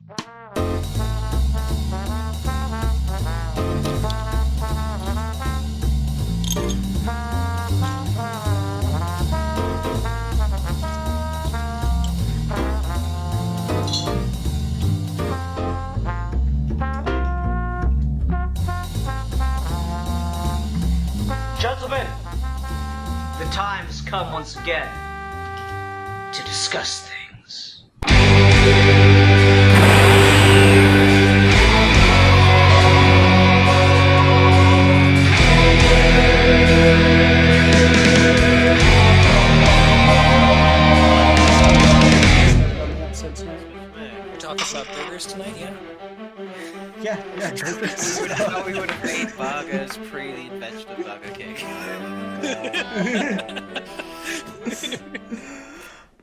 Gentlemen, the time has come once again to discuss things. We're talking about burgers tonight, yeah? Yeah, burgers. We would have made burgers pre the invention of Burger King.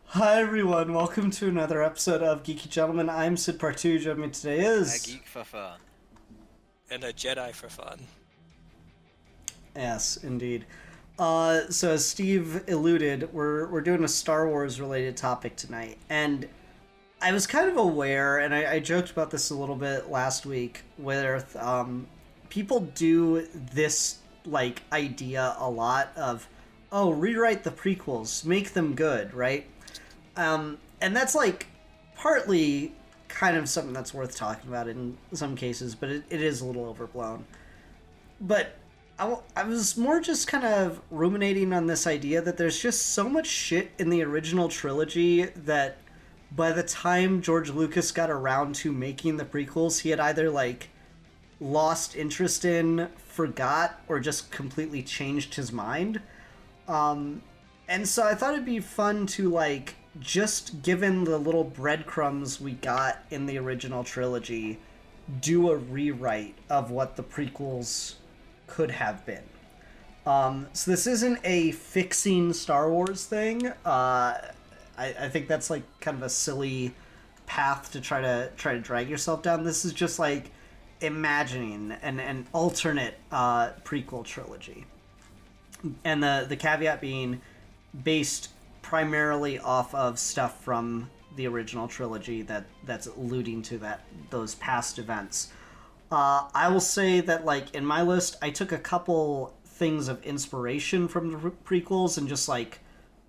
Hi everyone, welcome to another episode of Geeky Gentlemen. I'm Sid Partu. Joining me today is... A geek for fun. And a Jedi for fun. Yes, indeed. So as Steve alluded, we're doing a Star Wars related topic tonight, and I was kind of aware, and I joked about this a little bit last week, where people do this like idea a lot of, oh, rewrite the prequels, make them good, right? And that's like partly kind of something that's worth talking about in some cases, but it is a little overblown. But I was more just kind of ruminating on this idea that there's just so much shit in the original trilogy that by the time George Lucas got around to making the prequels, he had either like lost interest in, forgot, or just completely changed his mind. And so I thought it'd be fun to like, just given the little breadcrumbs we got in the original trilogy, do a rewrite of what the prequels could have been. So this isn't a fixing Star Wars thing. I think that's like kind of a silly path to try to drag yourself down. This is just like imagining an alternate prequel trilogy, and the caveat being based primarily off of stuff from the original trilogy that's alluding to those past events. I will say that like in my list, I took a couple things of inspiration from the prequels and just like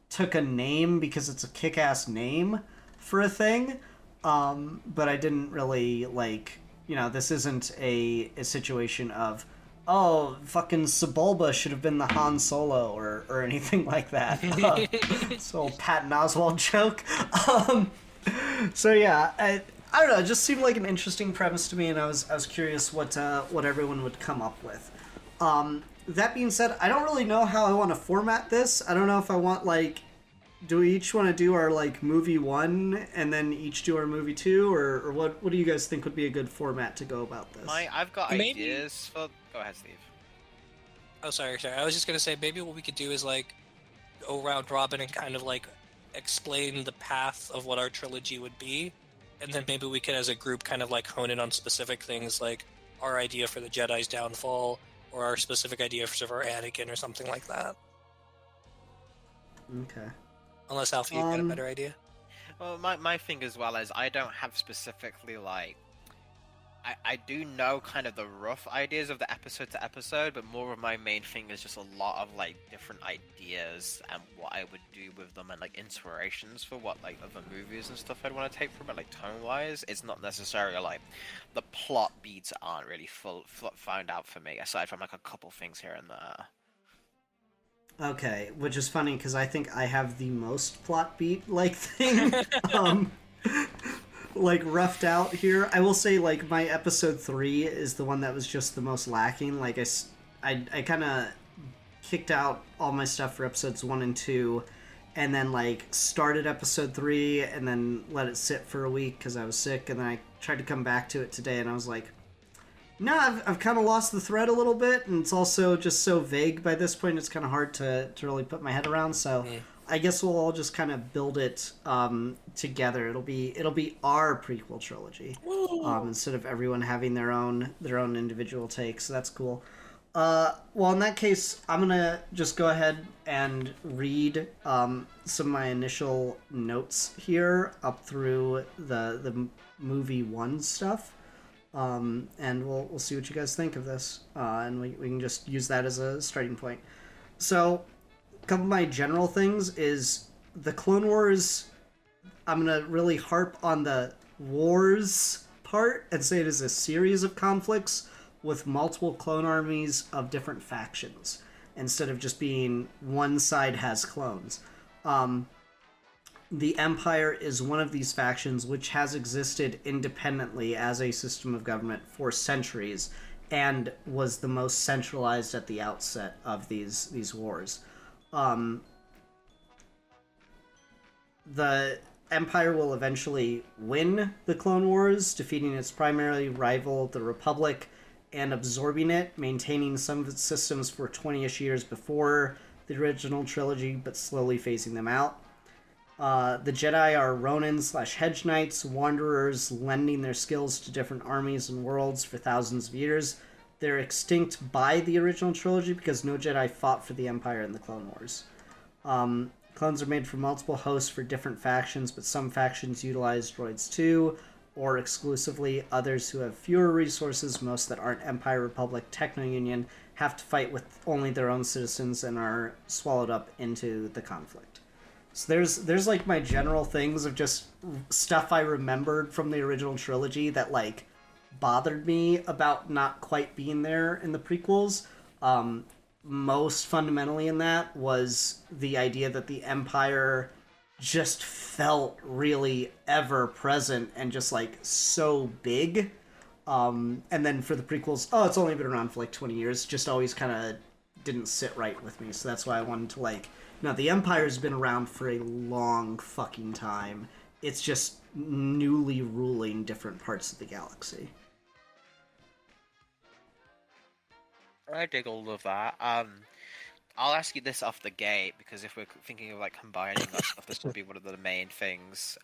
took a name because it's a kick-ass name for a thing, but I didn't really like, this isn't a situation of, oh, fucking Sebulba should have been the Han Solo or anything like that. It's an old Patton Oswalt joke. So yeah, I don't know, it just seemed like an interesting premise to me, and I was curious what everyone would come up with. That being said, I don't really know how I want to format this. I don't know if I want, like, do we each want to do our, like, movie 1 and then each do our movie 2? Or what do you guys think would be a good format to go about this? I've got ideas for... Go ahead, Steve. Oh, sorry. I was just going to say, maybe what we could do is, like, go round robin and kind of, like, explain the path of what our trilogy would be. And then maybe we could, as a group, kind of, like, hone in on specific things, like our idea for the Jedi's downfall, or our specific idea for our Anakin or something like that. Okay. Unless, Alfie, you've got a better idea? Well, my thing as well is I don't have specifically, like... I do know kind of the rough ideas of the episode to episode, but more of my main thing is just a lot of, like, different ideas and what I would do with them and, like, inspirations for what, like, other movies and stuff I'd want to take from it, like, tone-wise. It's not necessarily, like, the plot beats aren't really found out for me, aside from, like, a couple things here and there. Okay, which is funny, because I think I have the most plot beat-like thing. Like, roughed out here. I will say, like, my episode 3 is the one that was just the most lacking. Like, I kind of kicked out all my stuff for episodes 1 and 2, and then, like, started episode 3, and then let it sit for a week because I was sick, and then I tried to come back to it today, and I was like, no, I've kind of lost the thread a little bit, and it's also just so vague by this point, it's kind of hard to really put my head around, so... Yeah. I guess we'll all just kind of build it together. It'll be our prequel trilogy instead of everyone having their own individual takes. So that's cool. Well, in that case, I'm gonna just go ahead and read some of my initial notes here up through the movie one stuff, and we'll see what you guys think of this, and we can just use that as a starting point. So, a couple of my general things is the Clone Wars. I'm gonna really harp on the wars part and say it is a series of conflicts with multiple clone armies of different factions instead of just being one side has clones. The Empire is one of these factions which has existed independently as a system of government for centuries and was the most centralized at the outset of these wars. The Empire will eventually win the Clone Wars, defeating its primary rival, the Republic, and absorbing it, maintaining some of its systems for 20-ish years before the original trilogy, but slowly phasing them out. The Jedi are Ronin/Hedge Knights, wanderers lending their skills to different armies and worlds for thousands of years. They're extinct by the original trilogy because no Jedi fought for the Empire in the Clone Wars. Clones are made from multiple hosts for different factions, but some factions utilize droids too, or exclusively. Others who have fewer resources, most that aren't Empire, Republic, Techno-Union, have to fight with only their own citizens and are swallowed up into the conflict. So there's like my general things of just stuff I remembered from the original trilogy that like bothered me about not quite being there in the prequels. Most fundamentally in that was the idea that the Empire just felt really ever present and just like so big. And then for the prequels, it's only been around for like 20 years, just always kind of didn't sit right with me. So that's why I wanted to like, no, the Empire's been around for a long fucking time. It's just newly ruling different parts of the galaxy. I dig all of that. I'll ask you this off the gate because if we're thinking of like combining that stuff, this would be one of the main things.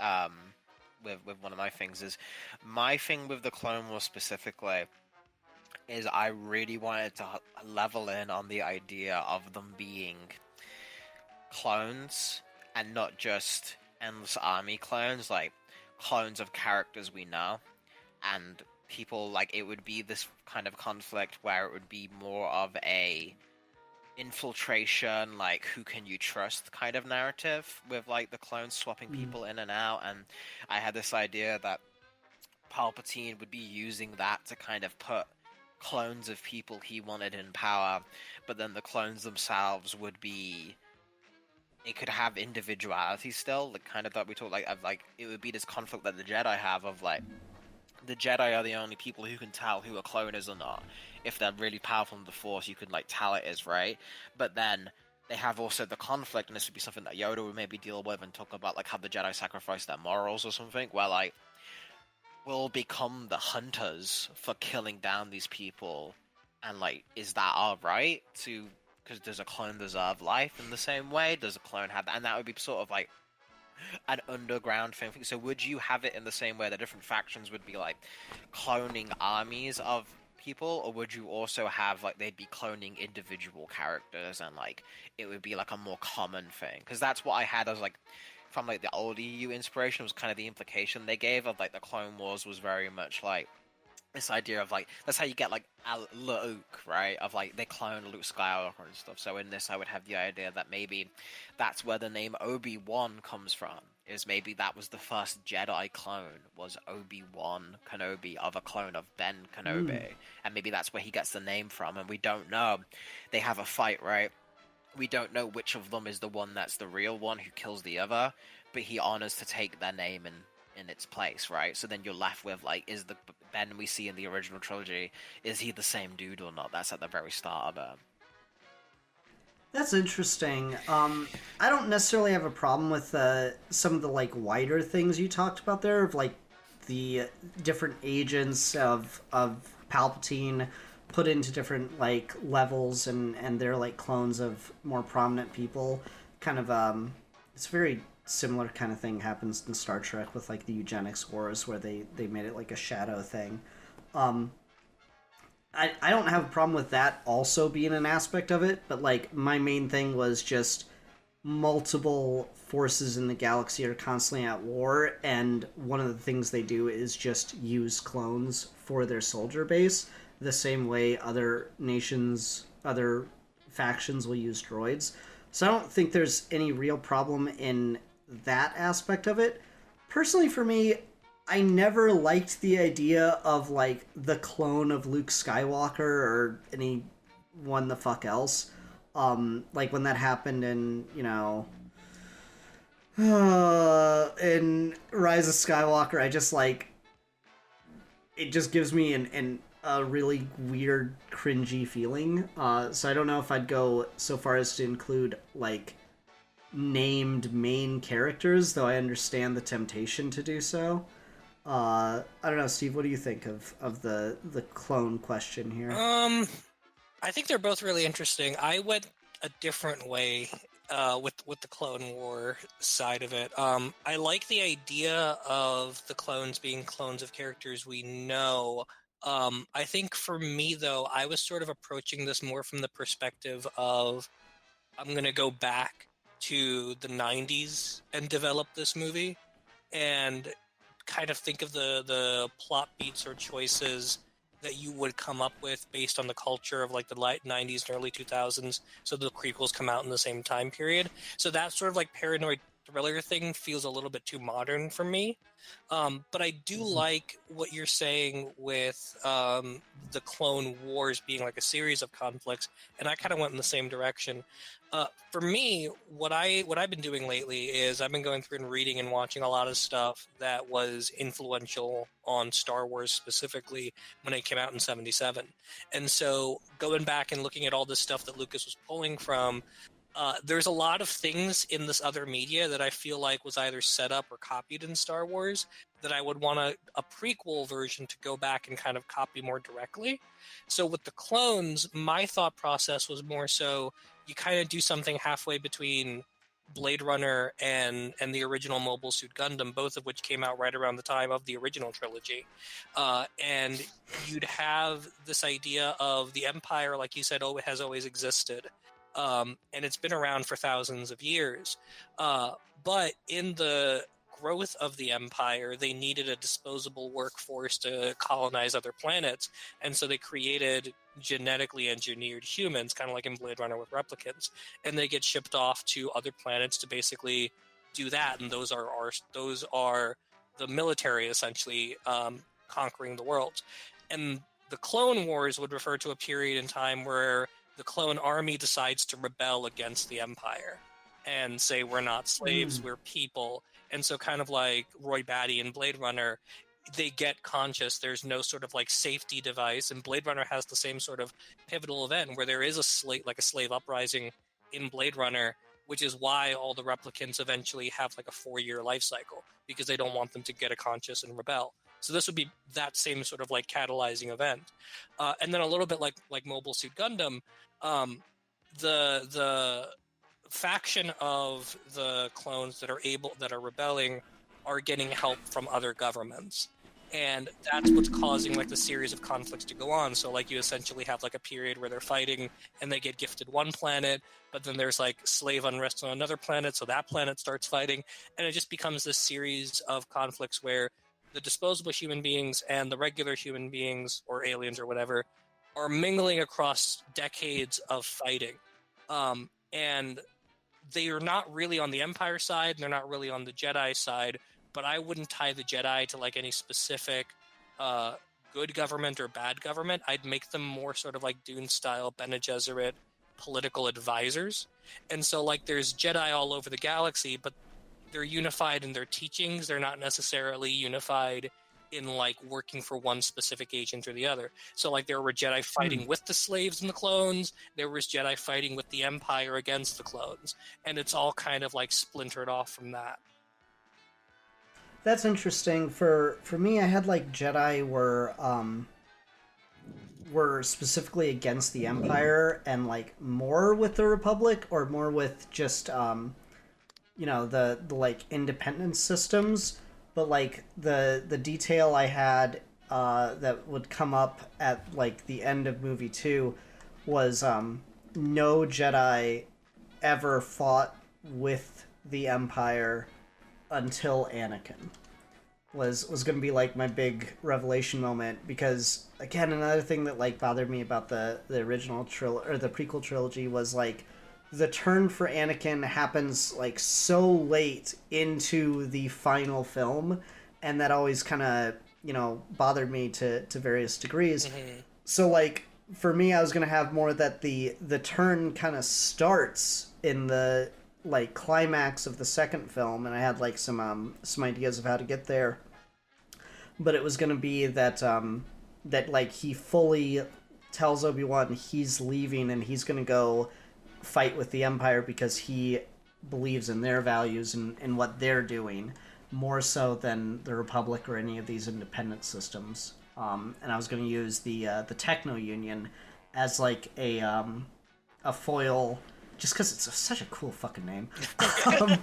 With one of my things is my thing with the Clone Wars specifically is I really wanted to level in on the idea of them being clones and not just endless army clones, like clones of characters we know, and people like it would be this kind of conflict where it would be more of a infiltration, like who can you trust kind of narrative with like the clones swapping people in and out. And I had this idea that Palpatine would be using that to kind of put clones of people he wanted in power, but then the clones themselves would be, it could have individuality still, like kind of that we talk like of like it would be this conflict that the Jedi have of like the Jedi are the only people who can tell who a clone is or not. If they're really powerful in the Force, you can like tell it is, right? But then they have also the conflict, and this would be something that Yoda would maybe deal with and talk about, like how the Jedi sacrifice their morals or something, where like we'll become the hunters for killing down these people, and like is that all right? To because does a clone deserve life in the same way? Does a clone have that? And that would be sort of like an underground thing. So would you have it in the same way that different factions would be like cloning armies of people, or would you also have like they'd be cloning individual characters and like it would be like a more common thing? Because that's what I had as like from like the old EU inspiration was kind of the implication they gave of like the Clone Wars was very much like this idea of like that's how you get like Luke, right? Of like they clone Luke Skywalker and stuff. So in this, I would have the idea that maybe that's where the name Obi-Wan comes from. Is maybe that was the first Jedi clone was Obi-Wan Kenobi of a clone of Ben Kenobi, and maybe that's where he gets the name from. And we don't know. They have a fight, right? We don't know which of them is the one that's the real one who kills the other, but he honors to take their name in its place, right? So then you're left with like, is the Ben we see in the original trilogy, is he the same dude or not? That's at the very start of it. That's interesting. I don't necessarily have a problem with some of the like wider things you talked about there, of like the different agents of Palpatine put into different like levels, and they're like clones of more prominent people. Kind of it's a very similar kind of thing happens in Star Trek with like the eugenics wars, where they made it like a shadow thing. I don't have a problem with that also being an aspect of it, but like my main thing was just multiple forces in the galaxy are constantly at war, and one of the things they do is just use clones for their soldier base, the same way other nations, other factions will use droids. So I don't think there's any real problem in that aspect of it. Personally, for me, I never liked the idea of like the clone of Luke Skywalker or anyone the fuck else. Like when that happened in, in Rise of Skywalker, I just like it just gives me an a really weird, cringy feeling. So I don't know if I'd go so far as to include like named main characters, though I understand the temptation to do so. I don't know, Steve. What do you think of the clone question here? I think they're both really interesting. I went a different way with the Clone War side of it. I like the idea of the clones being clones of characters we know. I think for me, though, I was sort of approaching this more from the perspective of I'm going to go back to the 90s and develop this movie and kind of think of the plot beats or choices that you would come up with based on the culture of like the late 90s and early 2000s, so the prequels come out in the same time period. So that sort of like paranoid thriller thing feels a little bit too modern for me. But I do like what you're saying with the Clone Wars being like a series of conflicts, and I kind of went in the same direction. For me, what I've been doing lately is I've been going through and reading and watching a lot of stuff that was influential on Star Wars specifically when it came out in '77. And so going back and looking at all this stuff that Lucas was pulling from, there's a lot of things in this other media that I feel like was either set up or copied in Star Wars that I would want a prequel version to go back and kind of copy more directly. So with the clones, my thought process was more so you kind of do something halfway between Blade Runner and the original Mobile Suit Gundam, both of which came out right around the time of the original trilogy. And you'd have this idea of the Empire, like you said, has always existed. And it's been around for thousands of years. But in the growth of the Empire, they needed a disposable workforce to colonize other planets. And so they created genetically engineered humans, kind of like in Blade Runner with replicants. And they get shipped off to other planets to basically do that. And those are the military essentially conquering the world. And the Clone Wars would refer to a period in time where the clone army decides to rebel against the Empire and say, we're not slaves, we're people. And so kind of like Roy Batty in Blade Runner, they get conscious. There's no sort of like safety device. And Blade Runner has the same sort of pivotal event where there is a slave uprising in Blade Runner, which is why all the replicants eventually have like a 4-year life cycle, because they don't want them to get a conscious and rebel. So this would be that same sort of like catalyzing event. And then a little bit like Mobile Suit Gundam, the faction of the clones that are rebelling are getting help from other governments, and that's what's causing like the series of conflicts to go on. So like you essentially have like a period where they're fighting and they get gifted one planet, but then there's like slave unrest on another planet, so that planet starts fighting, and it just becomes this series of conflicts where the disposable human beings and the regular human beings or aliens or whatever are mingling across decades of fighting. And they are not really on the Empire side, and they're not really on the Jedi side, but I wouldn't tie the Jedi to like any specific good government or bad government. I'd make them more sort of like Dune-style Bene Gesserit political advisors. And so like there's Jedi all over the galaxy, but they're unified in their teachings. They're not necessarily unified in like working for one specific agent or the other. So like there were Jedi fighting with the slaves and the clones, there was Jedi fighting with the Empire against the clones, and it's all kind of like splintered off from that. That's interesting. For me, I had like Jedi were specifically against the Empire and like more with the Republic, or more with just the like independence systems. But like the detail I had that would come up at like the end of movie 2 was no Jedi ever fought with the Empire until Anakin was going to be like my big revelation moment, because again, another thing that like bothered me about the original or the prequel trilogy was like the turn for Anakin happens like so late into the final film, and that always kind of, you know, bothered me to various degrees. Mm-hmm. So like for me, I was gonna have more that the turn kind of starts in the like climax of the second film, and I had like some ideas of how to get there, but it was gonna be that that like he fully tells Obi-Wan he's leaving and he's gonna go fight with the Empire because he believes in their values and what they're doing more so than the Republic or any of these independent systems. And I was going to use the Techno Union as like a foil, just because it's such a cool fucking name. I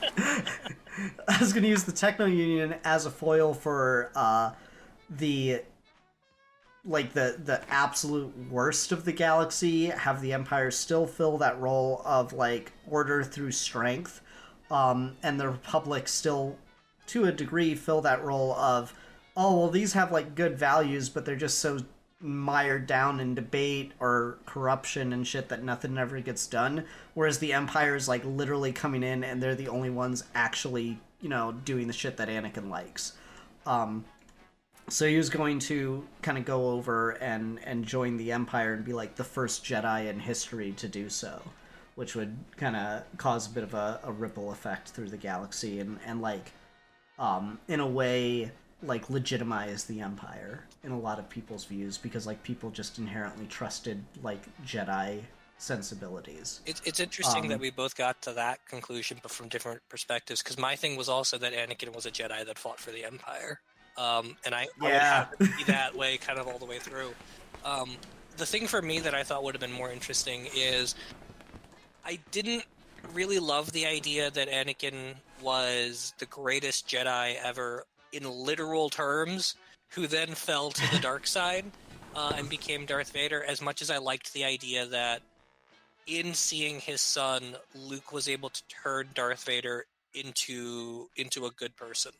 was going to use the Techno Union as a foil for the absolute worst of the galaxy, have the Empire still fill that role of like order through strength, and the Republic still to a degree fill that role of, oh well, these have like good values but they're just so mired down in debate or corruption and shit that nothing ever gets done, whereas the Empire is like literally coming in and they're the only ones actually, you know, doing the shit that Anakin likes. So he was going to kind of go over and join the Empire and be like the first Jedi in history to do so, which would kind of cause a bit of a ripple effect through the galaxy and like, in a way, like legitimize the Empire in a lot of people's views, because like people just inherently trusted like Jedi sensibilities. It's interesting that we both got to that conclusion, but from different perspectives, because my thing was also that Anakin was a Jedi that fought for the Empire. And I would have it be that way kind of all the way through. The thing for me that I thought would have been more interesting is I didn't really love the idea that Anakin was the greatest Jedi ever in literal terms, who then fell to the dark side and became Darth Vader, as much as I liked the idea that in seeing his son, Luke was able to turn Darth Vader into a good person.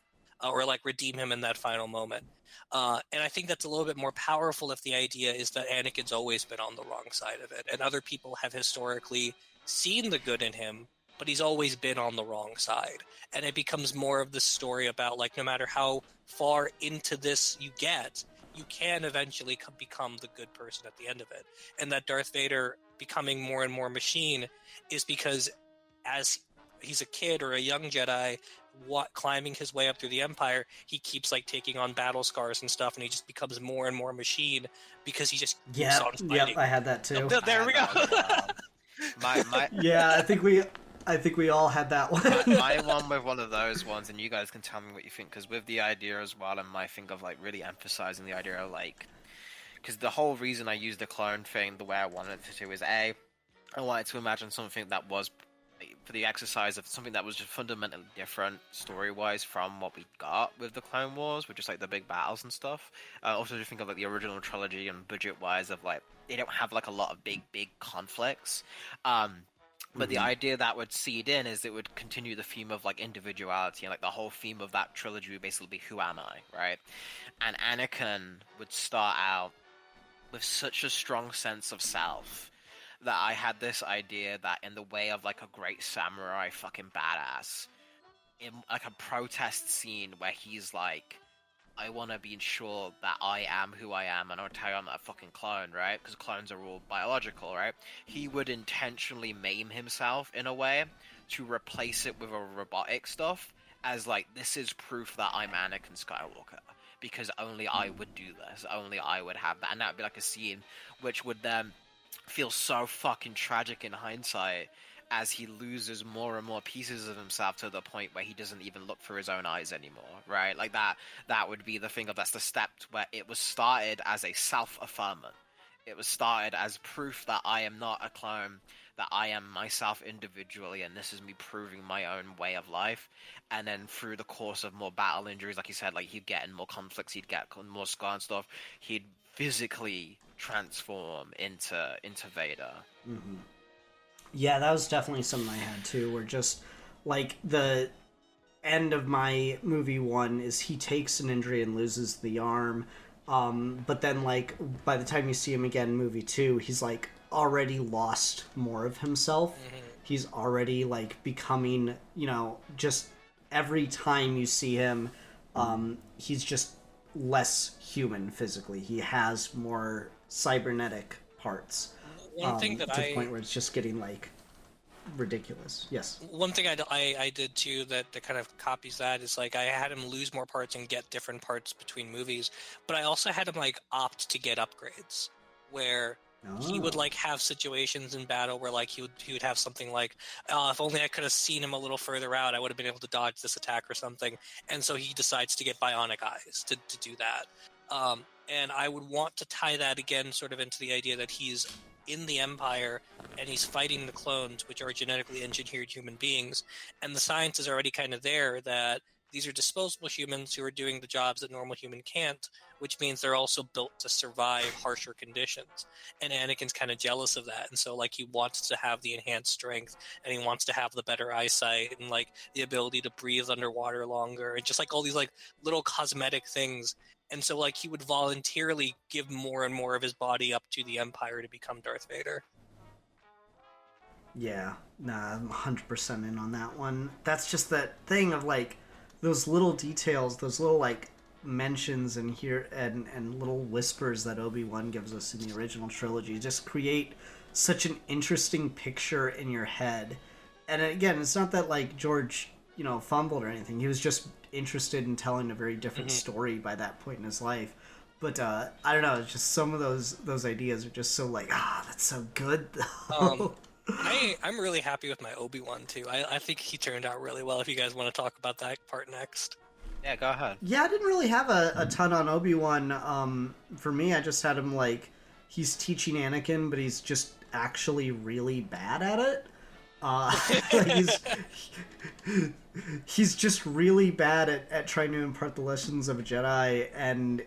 Or like redeem him in that final moment. And I think that's a little bit more powerful if the idea is that Anakin's always been on the wrong side of it, and other people have historically seen the good in him, but he's always been on the wrong side. And it becomes more of this story about like, no matter how far into this you get, you can eventually become the good person at the end of it. And that Darth Vader becoming more and more machine is because as he's a kid or a young Jedi, climbing his way up through the Empire, he keeps like taking on battle scars and stuff, and he just becomes more and more machine because he just keeps on fighting. Yep, I had that too. Oh, there we go. Yeah, I think we all had that one. my one with one of those ones, and you guys can tell me what you think, because with the idea as well, and my thing of like really emphasizing the idea of like, because the whole reason I used the clone thing the way I wanted to is I wanted to imagine something that was, for the exercise of something that was just fundamentally different story-wise from what we got with the Clone Wars, with just like the big battles and stuff. Also, just think of like the original trilogy and budget-wise of like they don't have like a lot of big conflicts. But the idea that would seed in is it would continue the theme of like individuality, and like the whole theme of that trilogy would basically be who am I, right? And Anakin would start out with such a strong sense of self that I had this idea that in the way of like a great samurai fucking badass, in like a protest scene where he's like, I want to be sure that I am who I am, and I'll tell you I'm not a fucking clone, right? Because clones are all biological, right? He would intentionally maim himself in a way to replace it with a robotic stuff, as like, this is proof that I'm Anakin Skywalker, because only I would do this, only I would have that, and that would be like a scene which would then feel so fucking tragic in hindsight as he loses more and more pieces of himself to the point where he doesn't even look for his own eyes anymore, right? Like that would be the thing of, that's the step where it was started as a self-affirmant. It was started as proof that I am not a clone, that I am myself individually, and this is me proving my own way of life. And then through the course of more battle injuries, like you said, like he'd get in more conflicts, he'd get more scar and stuff, he'd physically transform into Vader. Mm-hmm. Yeah, that was definitely something I had too, where just like the end of my movie one is he takes an injury and loses the arm, but then like by the time you see him again in movie two, he's like already lost more of himself. He's already like becoming, just every time you see him, he's just less human physically. He has more cybernetic parts. One thing that to the point where it's just getting like ridiculous. Yes. One thing I did too that kind of copies that is like I had him lose more parts and get different parts between movies, but I also had him like opt to get upgrades where he would like have situations in battle where like he would have something like, if only I could have seen him a little further out, I would have been able to dodge this attack or something. And so he decides to get bionic eyes to do that. And I would want to tie that again sort of into the idea that he's in the Empire and he's fighting the clones, which are genetically engineered human beings. And the science is already kind of there that these are disposable humans who are doing the jobs that normal human can't, which means they're also built to survive harsher conditions. And Anakin's kind of jealous of that. And so like he wants to have the enhanced strength and he wants to have the better eyesight and like the ability to breathe underwater longer and just like all these like little cosmetic things. And so like he would voluntarily give more and more of his body up to the Empire to become Darth Vader. Yeah, nah, I'm 100% in on that one. That's just that thing of like those little details, those little like mentions and here and little whispers that Obi-Wan gives us in the original trilogy just create such an interesting picture in your head. And again, it's not that like George, fumbled or anything. He was just interested in telling a very different story by that point in his life. But I don't know, it's just some of those ideas are just so like, that's so good though. I'm really happy with my Obi-Wan too. I think he turned out really well. If you guys want to talk about that part next. Yeah, go ahead. Yeah, I didn't really have a ton on Obi-Wan. For me, I just had him like, he's teaching Anakin, but he's just actually really bad at it. He's just really bad at trying to impart the lessons of a Jedi, and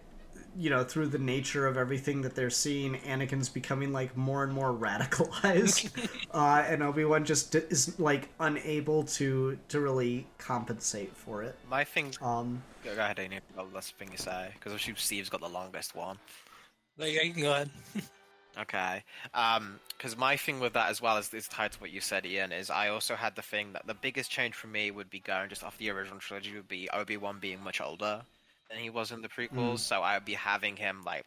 through the nature of everything that they're seeing, Anakin's becoming like more and more radicalized, and Obi-Wan just is like unable to really compensate for it. My thing. Go ahead, Amy. That's the thing you say, because I assume Steve's got the longest one. Yeah, you can go ahead. Okay. Because my thing with that as well is tied to what you said, Ian, is I also had the thing that the biggest change for me would be going just off the original trilogy would be Obi-Wan being much older than he was in the prequels, so I would be having him like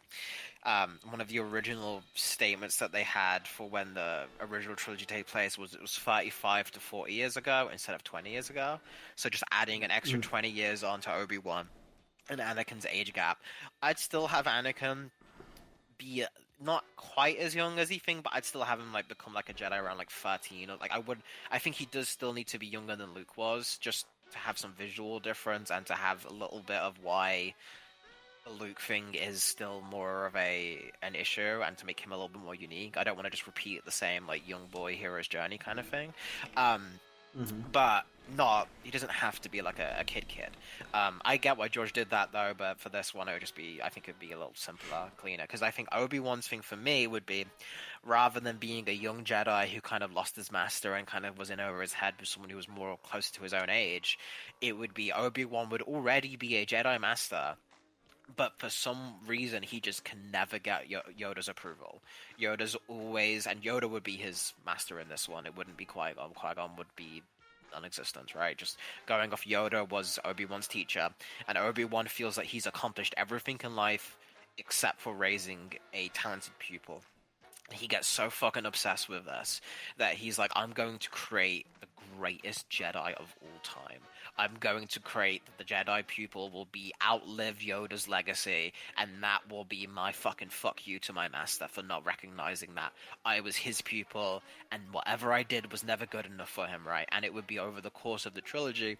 one of the original statements that they had for when the original trilogy take place was it was 35 to 40 years ago instead of 20 years ago, so just adding an extra 20 years on to Obi-Wan and Anakin's age gap. I'd still have Anakin be not quite as young as he think, but I'd still have him like become like a Jedi around like 13 or like I think he does still need to be younger than Luke was, just to have some visual difference and to have a little bit of why the Luke thing is still more of an issue and to make him a little bit more unique. I don't want to just repeat the same like young boy hero's journey kind of thing. But he doesn't have to be like a kid. I get why George did that though, but for this one it would just be, I think it'd be a little simpler, cleaner, because I think Obi-Wan's thing for me would be, rather than being a young Jedi who kind of lost his master and kind of was in over his head with someone who was more close to his own age, it would be Obi-Wan would already be a Jedi master, but for some reason he just can never get Yoda's approval. Yoda's always, and Yoda would be his master in this one, it wouldn't be Qui-Gon. Qui-Gon would be non-existent, right? Just going off, Yoda was Obi-Wan's teacher, and Obi-Wan feels that he's accomplished everything in life except for raising a talented pupil. He gets so fucking obsessed with this that he's like, I'm going to create the greatest Jedi of all time. I'm going to create the Jedi pupil will outlive Yoda's legacy, and that will be my fucking fuck you to my master for not recognizing that I was his pupil, and whatever I did was never good enough for him, right? And it would be over the course of the trilogy,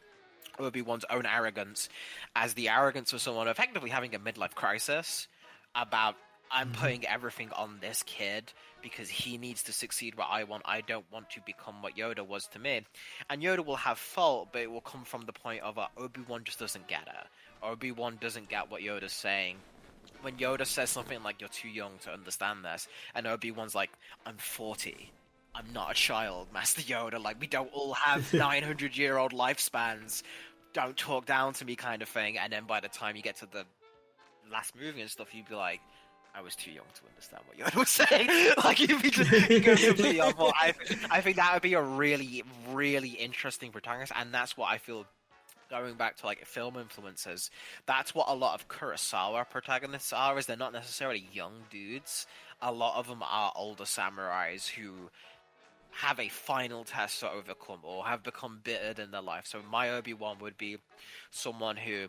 Obi-Wan's own arrogance, as the arrogance of someone effectively having a midlife crisis about I'm putting everything on this kid because he needs to succeed what I want. I don't want to become what Yoda was to me. And Yoda will have fault, but it will come from the point of Obi-Wan just doesn't get it. Obi-Wan doesn't get what Yoda's saying. When Yoda says something like, you're too young to understand this, and Obi-Wan's like, I'm 40. I'm not a child, Master Yoda. Like, we don't all have 900-year-old lifespans. Don't talk down to me kind of thing. And then by the time you get to the last movie and stuff, you'd be like, I was too young to understand what Yoda was saying. Like, you'd be just completely off. I think that would be a really, really interesting protagonist, and that's what I feel. Going back to like film influences, that's what a lot of Kurosawa protagonists are. Is they're not necessarily young dudes. A lot of them are older samurais who have a final test to overcome or have become bittered in their life. So my Obi-Wan would be someone who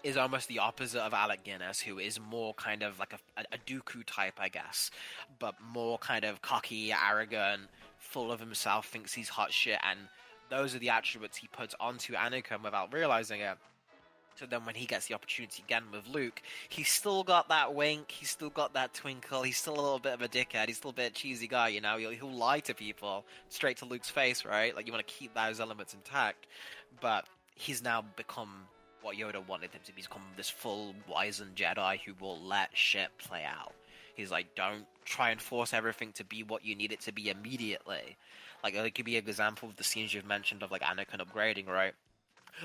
is almost the opposite of Alec Guinness, who is more kind of like a Dooku type, I guess, but more kind of cocky, arrogant, full of himself, thinks he's hot shit, and those are the attributes he puts onto Anakin without realizing it. So then when he gets the opportunity again with Luke, he's still got that wink, he's still got that twinkle, he's still a little bit of a dickhead, he's still a bit cheesy guy, you know, he'll lie to people straight to Luke's face, right? Like, you want to keep those elements intact, but he's now become what Yoda wanted him to be. He's become this full, wizened Jedi who will let shit play out. He's like, don't try and force everything to be what you need it to be immediately. Like, it could be an example of the scenes you've mentioned of, like, Anakin upgrading, right?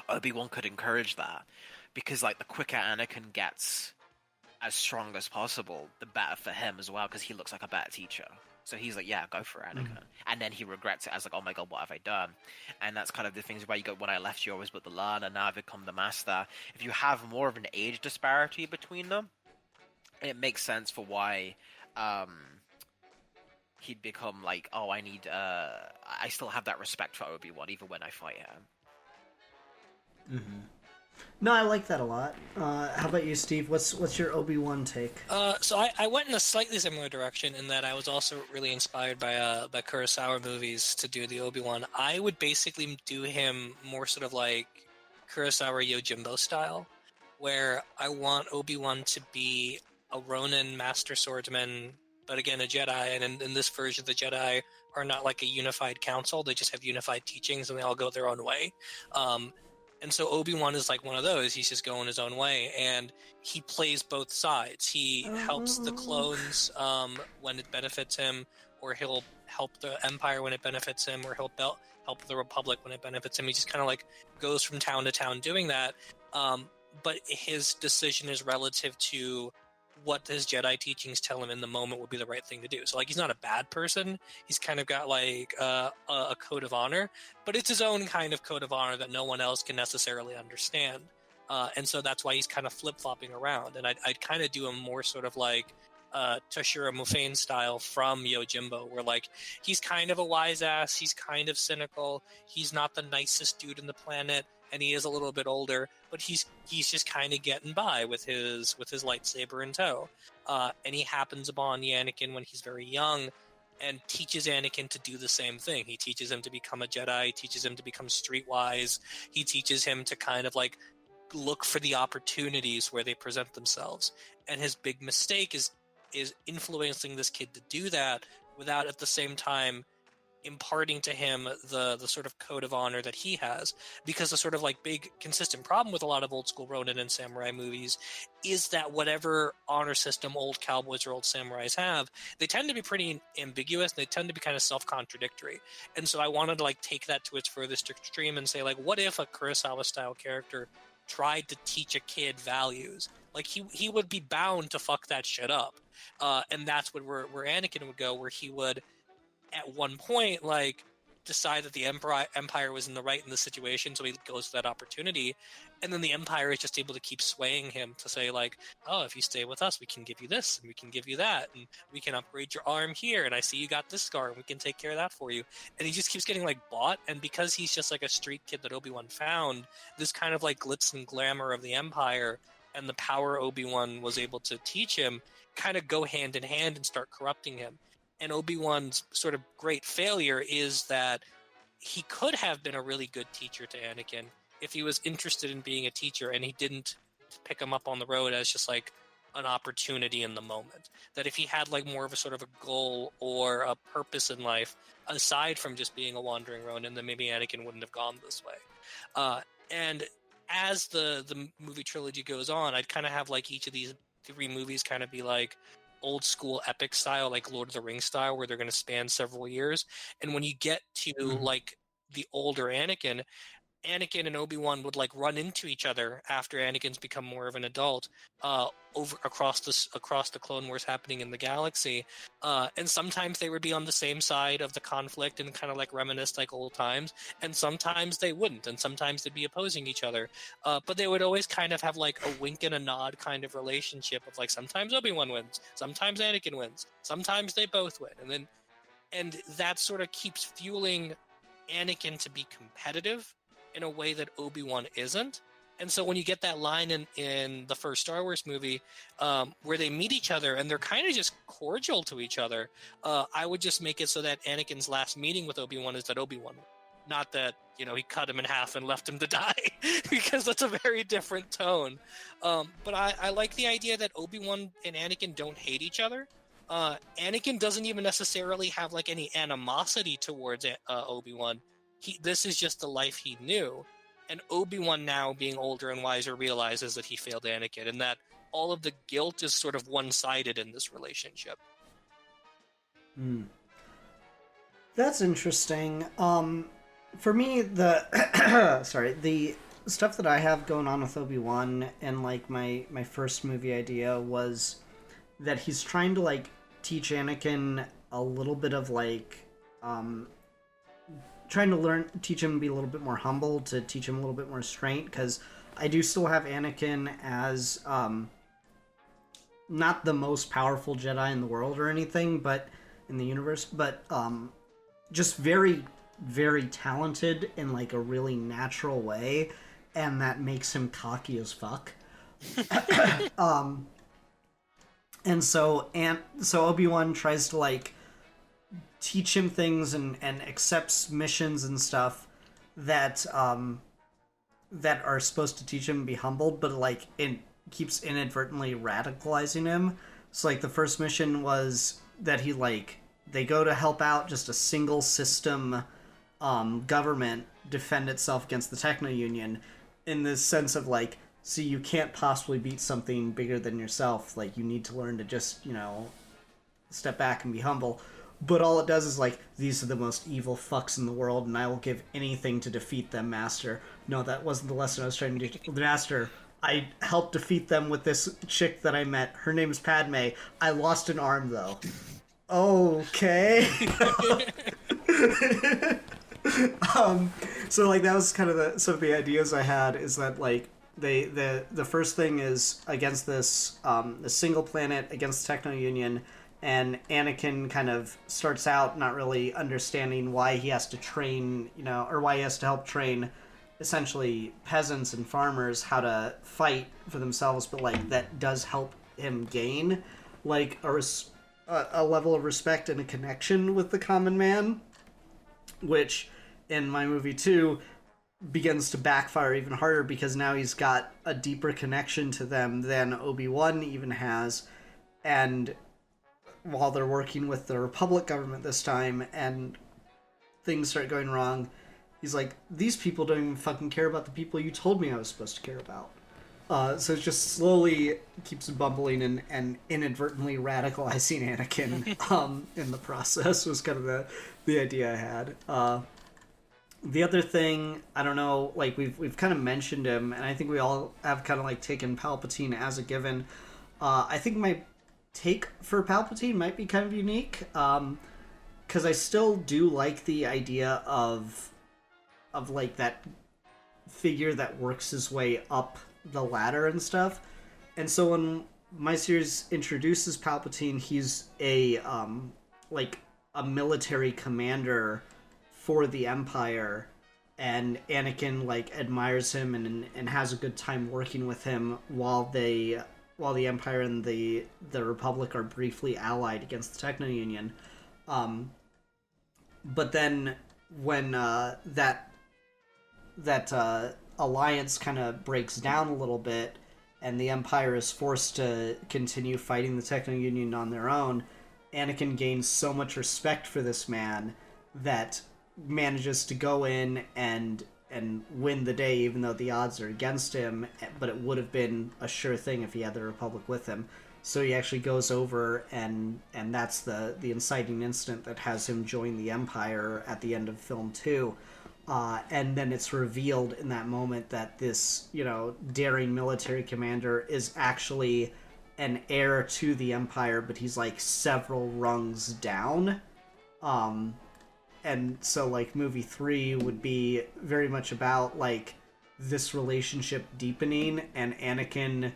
Obi-Wan could encourage that. Because, like, the quicker Anakin gets as strong as possible, the better for him as well, because he looks like a better teacher. So he's like, yeah, go for Anakin. And then he regrets it as, like, oh my god, what have I done? And that's kind of the things where you go, when I left you, I was but the learner, now I've become the master. If you have more of an age disparity between them, it makes sense for why he'd become like, oh, I still have that respect for Obi-Wan even when I fight him. No, I like that a lot. How about you, Steve? What's your Obi-Wan take? So I went in a slightly similar direction in that I was also really inspired by Kurosawa movies to do the Obi-Wan. I would basically do him more sort of like Kurosawa Yojimbo style, where I want Obi-Wan to be a Ronin master swordsman, but again, a Jedi, and in this version, the Jedi are not like a unified council. They just have unified teachings, and they all go their own way. And so Obi-Wan is like one of those. He's just going his own way, and he plays both sides. He helps the clones when it benefits him, or he'll help the Empire when it benefits him, or he'll help the Republic when it benefits him. He just kind of like goes from town to town doing that. But his decision is relative to what his Jedi teachings tell him in the moment would be the right thing to do. So, like, he's not a bad person. He's kind of got, like, a code of honor, but it's his own kind of code of honor that no one else can necessarily understand. And so that's why he's kind of flip-flopping around. And I'd kind of do him more sort of like Toshiro Mufane style from Yojimbo, where, like, he's kind of a wise ass, he's kind of cynical, he's not the nicest dude in the planet, and he is a little bit older, but he's just kind of getting by with his lightsaber in tow. And he happens upon Anakin when he's very young and teaches Anakin to do the same thing. He teaches him to become a Jedi, he teaches him to become streetwise, he teaches him to kind of like look for the opportunities where they present themselves. And his big mistake is influencing this kid to do that without at the same time imparting to him the sort of code of honor that he has. Because the sort of like big consistent problem with a lot of old school Ronin and samurai movies is that whatever honor system old cowboys or old samurais have, they tend to be pretty ambiguous, and they tend to be kind of self-contradictory. And so I wanted to like take that to its furthest extreme and say, like, what if a Kurosawa style character tried to teach a kid values? Like, he would be bound to fuck that shit up. And that's where Anakin would go, where he would at one point, like, decide that the Empire was in the right in the situation, so he goes for that opportunity, and then the Empire is just able to keep swaying him to say, like, oh, if you stay with us, we can give you this, and we can give you that, and we can upgrade your arm here, and I see you got this scar, and we can take care of that for you. And he just keeps getting, like, bought, and because he's just, like, a street kid that Obi-Wan found, this kind of, like, glitz and glamour of the Empire and the power Obi-Wan was able to teach him kind of go hand in hand and start corrupting him. And Obi-Wan's sort of great failure is that he could have been a really good teacher to Anakin if he was interested in being a teacher, and he didn't pick him up on the road as just like an opportunity in the moment. That if he had like more of a sort of a goal or a purpose in life, aside from just being a wandering Ronin, then maybe Anakin wouldn't have gone this way. And as the movie trilogy goes on, I'd kind of have like each of these 3 movies kind of be like old school epic style, like Lord of the Rings style, where they're going to span several years. And when you get to like the older Anakin and Obi-Wan would like run into each other after Anakin's become more of an adult, over across the Clone Wars happening in the galaxy, and sometimes they would be on the same side of the conflict and kind of like reminisce like old times, and sometimes they wouldn't, and sometimes they'd be opposing each other, but they would always kind of have like a wink and a nod kind of relationship of like sometimes Obi-Wan wins, sometimes Anakin wins, sometimes they both win, and that sort of keeps fueling Anakin to be competitive in a way that Obi-Wan isn't. And so when you get that line in the first Star Wars movie, where they meet each other and they're kind of just cordial to each other, I would just make it so that Anakin's last meeting with Obi-Wan is that Obi-Wan, not that, you know, he cut him in half and left him to die, because that's a very different tone. But I like the idea that Obi-Wan and Anakin don't hate each other. Anakin doesn't even necessarily have like any animosity towards Obi-Wan. This is just the life he knew. And Obi-Wan, now being older and wiser, realizes that he failed Anakin, and that all of the guilt is sort of one-sided in this relationship. That's interesting. For me, the sorry, the stuff that I have going on with Obi-Wan and like my first movie idea was that he's trying to like teach Anakin a little bit of like trying to teach him to be a little bit more humble, to teach him a little bit more restraint, because I do still have Anakin as not the most powerful Jedi in the world or anything, but in the universe, but just very, very talented in like a really natural way, and that makes him cocky as fuck. And so Obi-Wan tries to like teach him things and accepts missions and stuff that that are supposed to teach him to be humbled, but like it keeps inadvertently radicalizing him. So like the first mission was that they go to help out just a single system government defend itself against the Techno Union, in the sense of like, see, you can't possibly beat something bigger than yourself. Like, you need to learn to just, you know, step back and be humble. But all it does is like, these are the most evil fucks in the world, and I will give anything to defeat them, Master. No, that wasn't the lesson I was trying to teach. Master, I helped defeat them with this chick that I met. Her name is Padme. I lost an arm, though. Okay. So like that was kind of some of the ideas I had, is that like the first thing is against this the single planet against the Techno Union, and Anakin kind of starts out not really understanding why he has to train, you know, or why he has to help train essentially peasants and farmers how to fight for themselves, but like that does help him gain like a level of respect and a connection with the common man, which in my movie 2 begins to backfire even harder, because now he's got a deeper connection to them than Obi-Wan even has. And while they're working with the Republic government this time and things start going wrong, he's like, these people don't even fucking care about the people you told me I was supposed to care about. So it just slowly keeps bumbling and inadvertently radicalizing Anakin in the process, was kind of the idea I had. The other thing, I don't know, like we've kind of mentioned him, and I think we all have kind of like taken Palpatine as a given. I think my take for Palpatine might be kind of unique, because I still do like the idea of like that figure that works his way up the ladder and stuff. And so when my series introduces Palpatine, he's a like a military commander for the Empire, and Anakin like admires him and has a good time working with him while the Empire and the Republic are briefly allied against the Techno Union. But then when that alliance kind of breaks down a little bit, and the Empire is forced to continue fighting the Techno Union on their own, Anakin gains so much respect for this man that manages to go in and win the day, even though the odds are against him, but it would have been a sure thing if he had the Republic with him. So he actually goes over, and that's the inciting incident that has him join the Empire at the end of film 2. And then it's revealed in that moment that this, daring military commander is actually an heir to the Empire, but he's like several rungs down. And so like movie 3 would be very much about like this relationship deepening and Anakin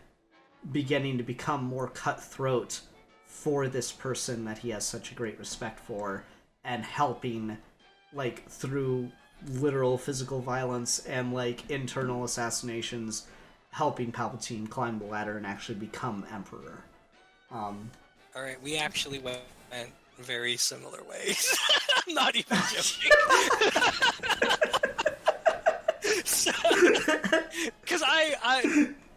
beginning to become more cutthroat for this person that he has such a great respect for, and helping like through literal physical violence and like internal assassinations, helping Palpatine climb the ladder and actually become Emperor. All right, we actually went very similar ways. I'm not even joking. Because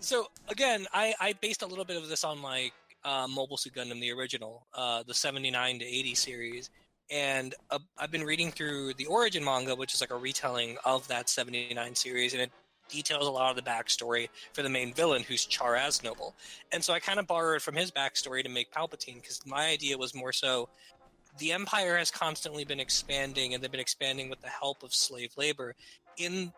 so again, I based a little bit of this on like Mobile Suit Gundam, the original, the 79 to 80 series, and I've been reading through the Origin manga, which is like a retelling of that 79 series, and it details a lot of the backstory for the main villain, who's Char Aznable. And so I kind of borrowed from his backstory to make Palpatine, because my idea was more so the Empire has constantly been expanding, and they've been expanding with the help of slave labor. In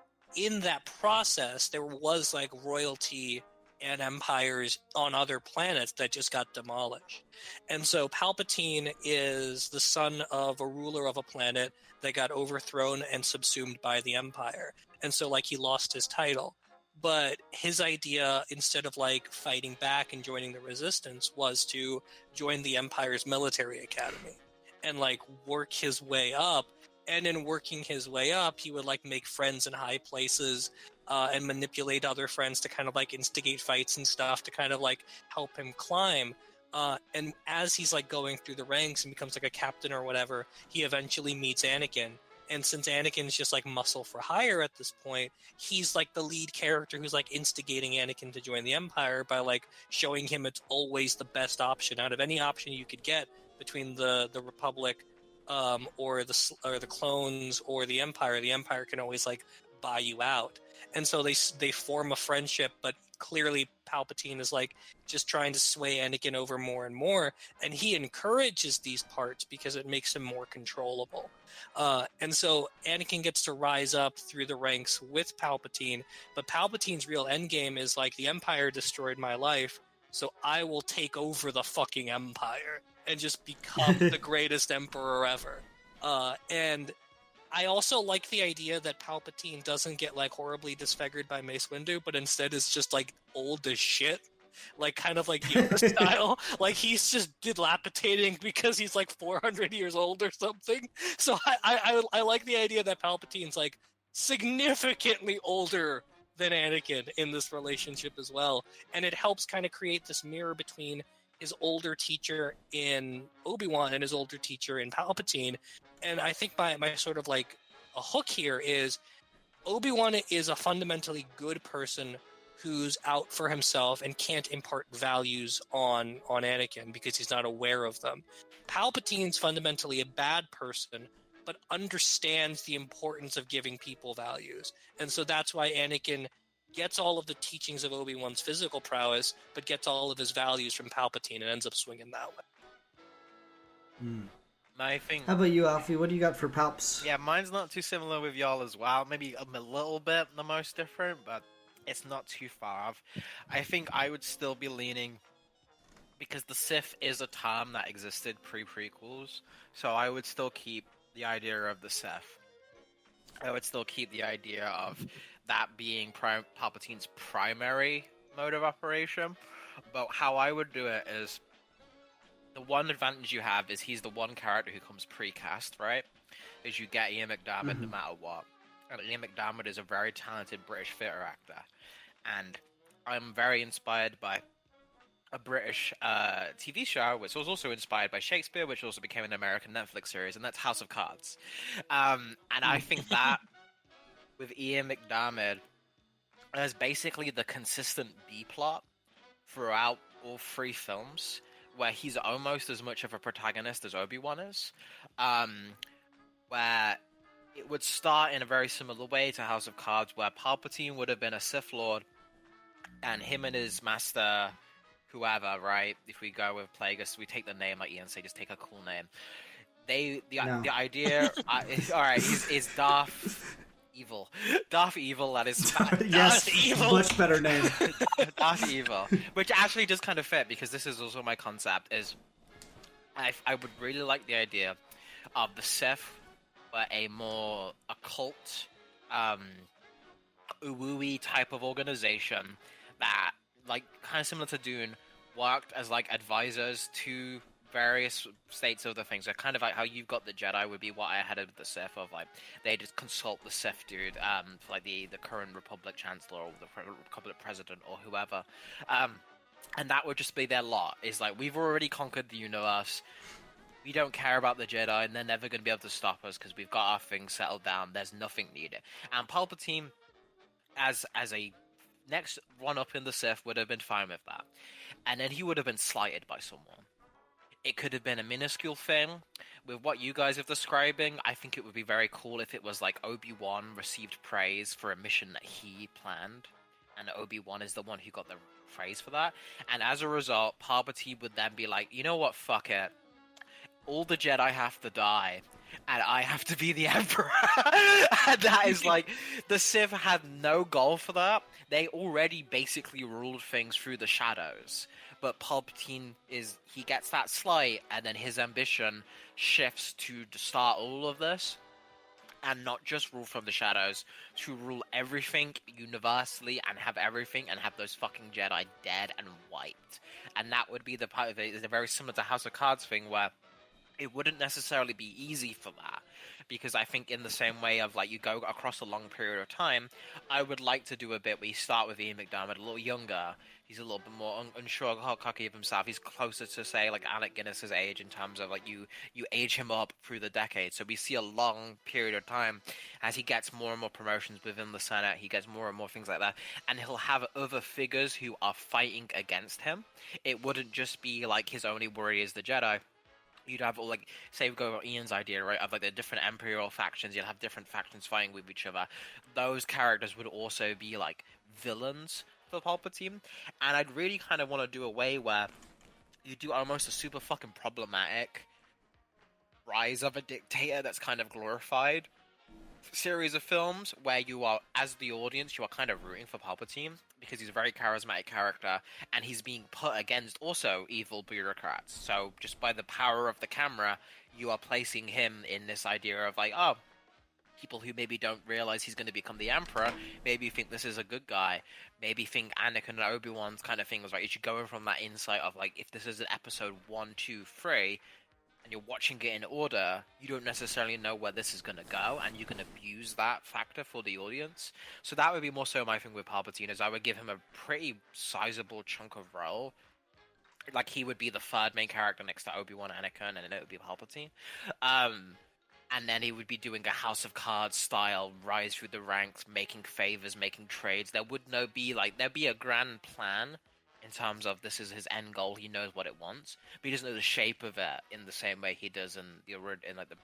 that process, there was like royalty and empires on other planets that just got demolished. And so Palpatine is the son of a ruler of a planet that got overthrown and subsumed by the Empire. And so like he lost his title. But his idea, instead of like fighting back and joining the resistance, was to join the Empire's military academy and like work his way up. And in working his way up, he would like make friends in high places and manipulate other friends to kind of like instigate fights and stuff to kind of like help him climb. And as he's like going through the ranks and becomes like a captain or whatever, he eventually meets Anakin. And since Anakin's just like muscle for hire at this point, he's like the lead character who's like instigating Anakin to join the Empire by like showing him it's always the best option out of any option you could get between the Republic or the clones or the Empire. The Empire can always like buy you out. And so they form a friendship, but clearly Palpatine is like just trying to sway Anakin over more and more, and he encourages these parts because it makes him more controllable. And so Anakin gets to rise up through the ranks with Palpatine, but Palpatine's real endgame is like, the Empire destroyed my life, so I will take over the fucking Empire and just become the greatest emperor ever. And I also like the idea that Palpatine doesn't get like horribly disfigured by Mace Windu, but instead is just like old as shit, like kind of like Yoda style. Like he's just dilapidating because he's like 400 years old or something. So I like the idea that Palpatine's like significantly older than Anakin in this relationship as well, and it helps kind of create this mirror between his older teacher in Obi-Wan and his older teacher in Palpatine. And I think my sort of like a hook here is Obi-Wan is a fundamentally good person who's out for himself and can't impart values on Anakin because he's not aware of them. Palpatine's fundamentally a bad person, but understands the importance of giving people values. And so that's why Anakin gets all of the teachings of Obi-Wan's physical prowess, but gets all of his values from Palpatine and ends up swinging that way. My thing. How about you, Alfie? What do you got for Palps? Yeah, mine's not too similar with y'all as well. Maybe a little bit the most different, but it's not too far off. I think I would still be leaning, because the Sith is a term that existed pre-prequels, so I would still keep the idea of the Sith. I would still keep the idea of that being Palpatine's primary mode of operation. But how I would do it is, the one advantage you have is he's the one character who comes pre-cast, right? Is you get Ian McDiarmid no matter what. And Ian McDiarmid is a very talented British theatre actor. And I'm very inspired by a British TV show, which was also inspired by Shakespeare, which also became an American Netflix series, and that's House of Cards. And I think that with Ian McDiarmid as basically the consistent B-plot throughout all three films, where he's almost as much of a protagonist as Obi-Wan is, where it would start in a very similar way to House of Cards, where Palpatine would have been a Sith Lord, and him and his master, whoever, right? If we go with Plagueis, we take the name like Ian say, just take a cool name. The idea, all right, is Darth Evil. Darth Evil, that is yes, Evil. Much better name. Darth Evil, which actually does kind of fit, because this is also my concept. Is I would really like the idea of the Sith were a more occult, ooey type of organization that, like, kind of similar to Dune, worked as like advisors to various states of the things. So kind of like how you've got the Jedi would be what I had with the Sith, of like they just consult the Sith dude, for like the current Republic Chancellor or the Republic President or whoever, and that would just be their lot. Is like, we've already conquered the universe. We don't care about the Jedi, and they're never going to be able to stop us because we've got our things settled down. There's nothing needed. And Palpatine, as a next one-up in the Sith, would have been fine with that. And then he would have been slighted by someone. It could have been a minuscule thing. With what you guys are describing, I think it would be very cool if it was like Obi-Wan received praise for a mission that he planned, and Obi-Wan is the one who got the praise for that. And as a result, Palpatine would then be like, you know what, fuck it. All the Jedi have to die, and I have to be the Emperor. And that is like, the Sith had no goal for that. They already basically ruled things through the shadows. But Palpatine he gets that slight, and then his ambition shifts to start all of this, and not just rule from the shadows, to rule everything universally and have everything, and have those fucking Jedi dead and wiped. And that would be the part of it. It's very similar to House of Cards thing, where it wouldn't necessarily be easy for that, because I think in the same way of like you go across a long period of time, I would like to do a bit where you start with Ian McDermott a little younger. He's a little bit more unsure, cocky of himself. He's closer to, say, like Alec Guinness's age in terms of like you age him up through the decades. So we see a long period of time as he gets more and more promotions within the Senate. He gets more and more things like that, and he'll have other figures who are fighting against him. It wouldn't just be like his only worry is the Jedi. You'd have, like, say we go with Ian's idea, right, of like the different Imperial factions. You'd have different factions fighting with each other. Those characters would also be like villains for Palpatine, and I'd really kind of want to do a way where you do almost a super fucking problematic rise of a dictator that's kind of glorified series of films, where you are, as the audience, you are kind of rooting for Palpatine because he's a very charismatic character, and he's being put against also evil bureaucrats. So just by the power of the camera, you are placing him in this idea of like, oh, people who maybe don't realize he's going to become the Emperor, maybe think this is a good guy, maybe think Anakin and Obi-Wan's kind of thing was right. You should go in from that insight of like, if this is an episode 1, 2, 3, and you're watching it in order, you don't necessarily know where this is going to go, and you can abuse that factor for the audience. So that would be more so my thing with Palpatine, is I would give him a pretty sizable chunk of role. Like, he would be the third main character next to Obi-Wan, Anakin, and then it would be Palpatine. And then he would be doing a House of Cards style rise through the ranks, making favors, making trades. There would there'd be a grand plan in terms of this is his end goal. He knows what it wants, but he doesn't know the shape of it in the same way he does in the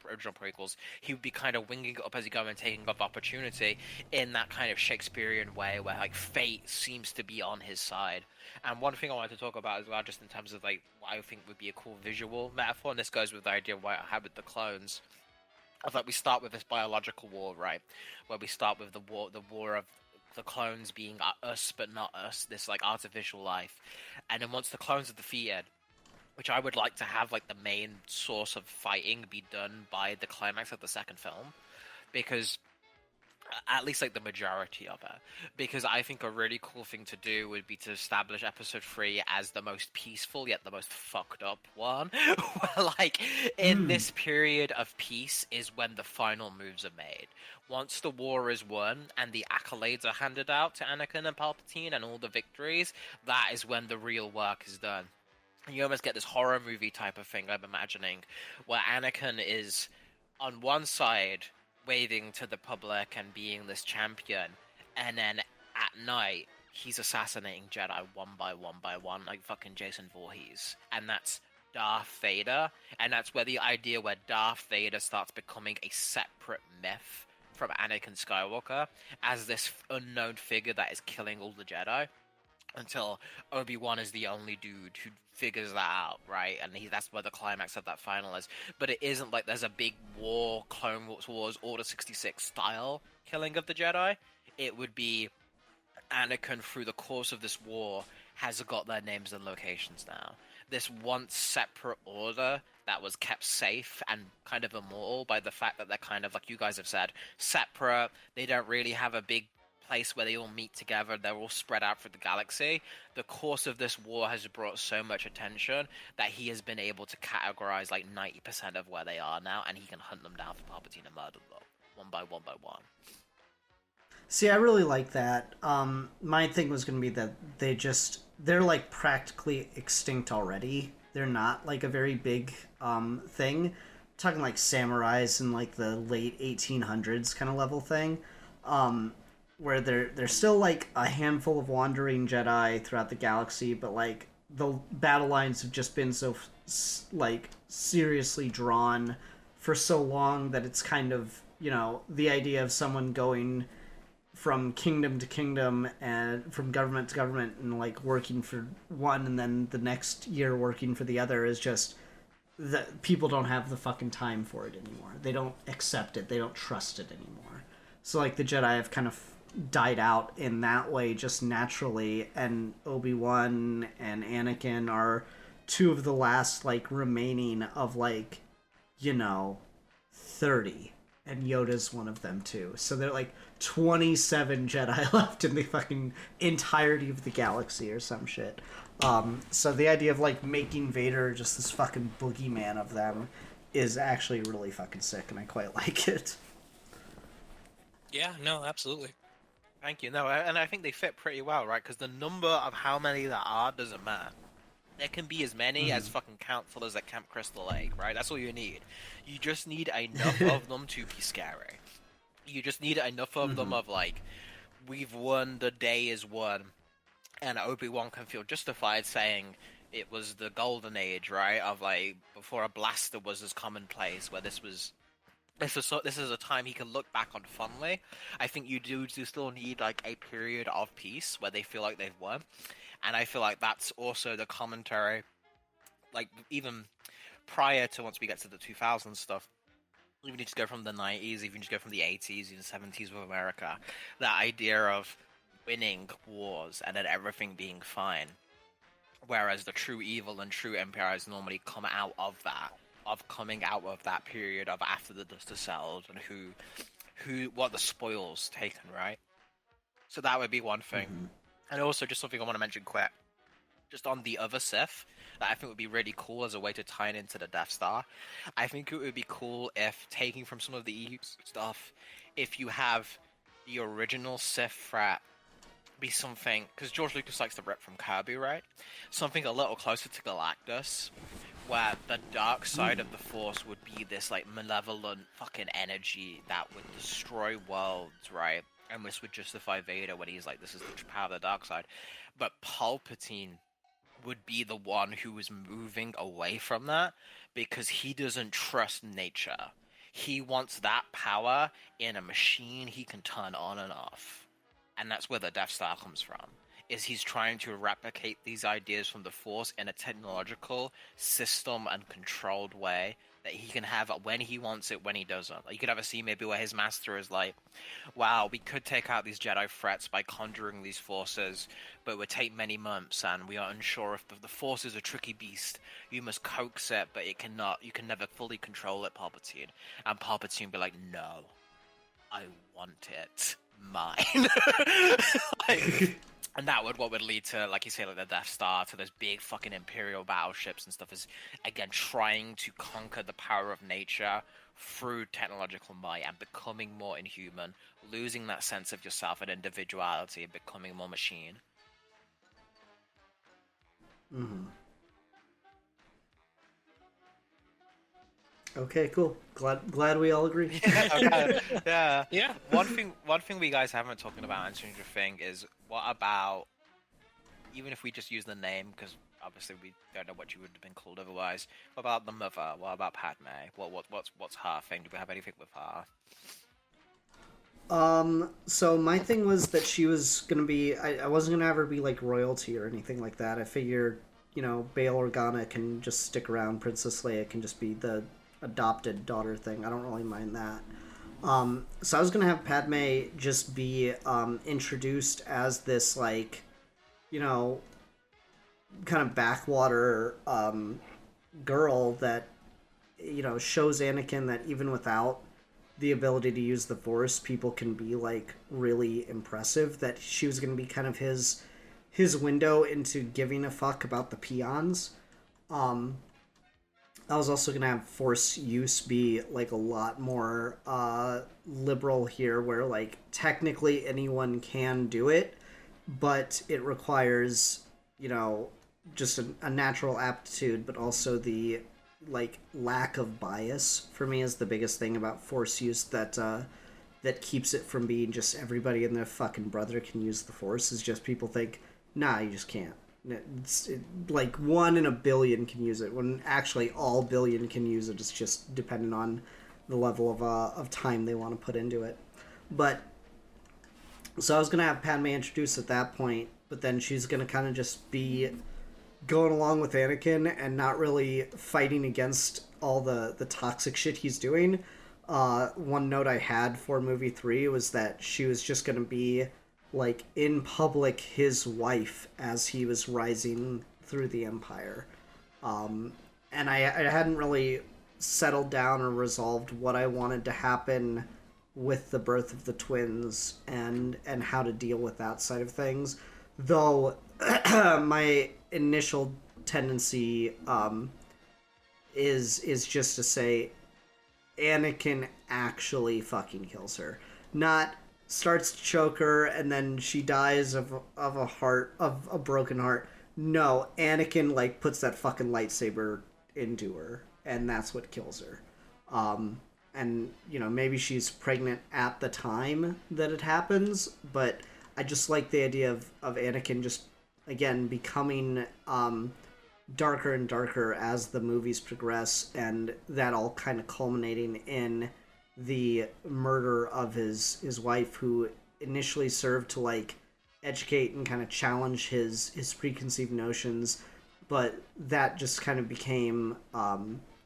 original prequels. He would be kind of winging it up as he goes and taking up opportunity in that kind of Shakespearean way where like fate seems to be on his side. And one thing I wanted to talk about as well, just in terms of like what I think would be a cool visual metaphor, and this goes with the idea of what I had with the clones. Of like, we start with this biological war, right? Where we start with the war of the clones being us but not us, this like artificial life. And then once the clones are defeated, which I would like to have like the main source of fighting be done by the climax of the second film, because at least like the majority of it, because I think a really cool thing to do would be to establish episode 3 as the most peaceful yet the most fucked up one. Where like in this period of peace is when the final moves are made. Once the war is won and the accolades are handed out to Anakin and Palpatine and all the victories, that is when the real work is done. And you almost get this horror movie type of thing, I'm imagining, where Anakin is on one side waving to the public and being this champion, and then at night he's assassinating Jedi one by one, like fucking Jason Voorhees, and that's Darth Vader, and that's where the idea where Darth Vader starts becoming a separate myth from Anakin Skywalker as this unknown figure that is killing all the Jedi, until Obi-Wan is the only dude who figures that out, right? And that's where the climax of that final is. But it isn't like there's a big war, Clone Wars, Order 66 style killing of the Jedi. It would be Anakin, through the course of this war, has got their names and locations now. This once separate order that was kept safe and kind of immortal by the fact that they're kind of, like you guys have said, separate. They don't really have a big place where they all meet together. They're all spread out through the galaxy. The course of this war has brought so much attention that he has been able to categorize like 90% of where they are now, and he can hunt them down for Palpatine and murder them one by one by one. See, I really like that. My thing was going to be that they're like practically extinct already. They're not like a very big thing. I'm talking like samurais in like the late 1800s kind of level thing. Where they're still like a handful of wandering Jedi throughout the galaxy, but like the battle lines have just been so like seriously drawn for so long that it's kind of, you know, the idea of someone going from kingdom to kingdom and from government to government and like working for one and then the next year working for the other is just that people don't have the fucking time for it anymore. They don't accept it. They don't trust it anymore. So like the Jedi have kind of died out in that way just naturally, and Obi-Wan and Anakin are two of the last like remaining of like, you know, 30, and Yoda's one of them too. So they're like 27 Jedi left in the fucking entirety of the galaxy or some shit. So the idea of like making Vader just this fucking boogeyman of them is actually really fucking sick, and I quite like it. Yeah, no, absolutely. Thank you. No, and I think they fit pretty well, right? Because the number of how many there are doesn't matter. There can be as many as fucking councilors at Camp Crystal Lake, right? That's all you need. You just need enough of them to be scary. You just need enough of them of like, we've won, the day is won, and Obi-Wan can feel justified saying it was the golden age, right? Of like, before a blaster was as commonplace, where this is a time he can look back on fondly. I think you do still need like a period of peace where they feel like they've won, and I feel like that's also the commentary, like even prior to once we get to the 2000s stuff. Even if you just go from the 90s, even just go from the 80s and 70s with America, that idea of winning wars and then everything being fine, whereas the true evil and true empires normally come out of that. Of coming out of that period of after the dust has settled and what the spoils taken, right? So that would be one thing. And also just something I want to mention quick, just on the other Sith, that I think would be really cool as a way to tie it into the Death Star. I think it would be cool if, taking from some of the EU stuff, if you have the original Sith threat be something, because George Lucas likes to rip from Kirby, right? Something a little closer to Galactus, where the dark side of the Force would be this like malevolent fucking energy that would destroy worlds, right? And this would justify Vader when he's like, this is the power of the dark side. But Palpatine would be the one who is moving away from that because he doesn't trust nature. He wants that power in a machine he can turn on and off. And that's where the Death Star comes from. Is he's trying to replicate these ideas from the Force in a technological, system and controlled way that he can have when he wants it, when he doesn't. Like, you could have a scene maybe where his master is like, wow, we could take out these Jedi threats by conjuring these forces, but it would take many months, and we are unsure if the Force is a tricky beast. You must coax it, but you can never fully control it, Palpatine. And Palpatine be like, no, I want it. Mine. Like, and that what would lead to, like you say, like the Death Star, to those big fucking Imperial battleships and stuff, is again trying to conquer the power of nature through technological might and becoming more inhuman, losing that sense of yourself and individuality and becoming more machine. Okay, cool. Glad we all agree. Okay, yeah. Yeah. One thing we guys haven't talking about in Stranger Things is what about, even if we just use the name, because obviously we don't know what you would have been called otherwise. What about the mother? What about Padme? What's her thing? Do we have anything with her? So my thing was that she was gonna be. I wasn't gonna have her be like royalty or anything like that. I figured, Bail Organa can just stick around. Princess Leia can just be the adopted daughter thing. I don't really mind that. So I was gonna have Padme just be introduced as this like, you know, kind of backwater girl that shows Anakin that even without the ability to use the Force, people can be like really impressive. That she was going to be kind of his window into giving a fuck about the peons. I was also going to have Force use be like a lot more liberal here, where like technically anyone can do it, but it requires just a natural aptitude, but also the like lack of bias for me is the biggest thing about Force use that keeps it from being just everybody and their fucking brother can use the Force. Is just people think, nah, you just can't. Like 1 in a billion can use it, when actually all billion can use it. It's just dependent on the level of time they want to put into it. But so I was gonna have Padme introduced at that point, but then she's gonna kind of just be going along with Anakin and not really fighting against all the toxic shit he's doing. One note I had for movie 3 was that she was just going to be like in public his wife as he was rising through the Empire. And I hadn't really settled down or resolved what I wanted to happen with the birth of the twins and how to deal with that side of things. Though my initial tendency is just to say Anakin actually fucking kills her, not starts to choke her and then she dies of a broken heart. No, Anakin like puts that fucking lightsaber into her, and that's what kills her. And maybe she's pregnant at the time that it happens, but I just like the idea of Anakin just, again, becoming darker and darker as the movies progress, and that all kind of culminating in the murder of his wife, who initially served to, like, educate and kind of challenge his preconceived notions, but that just kind of became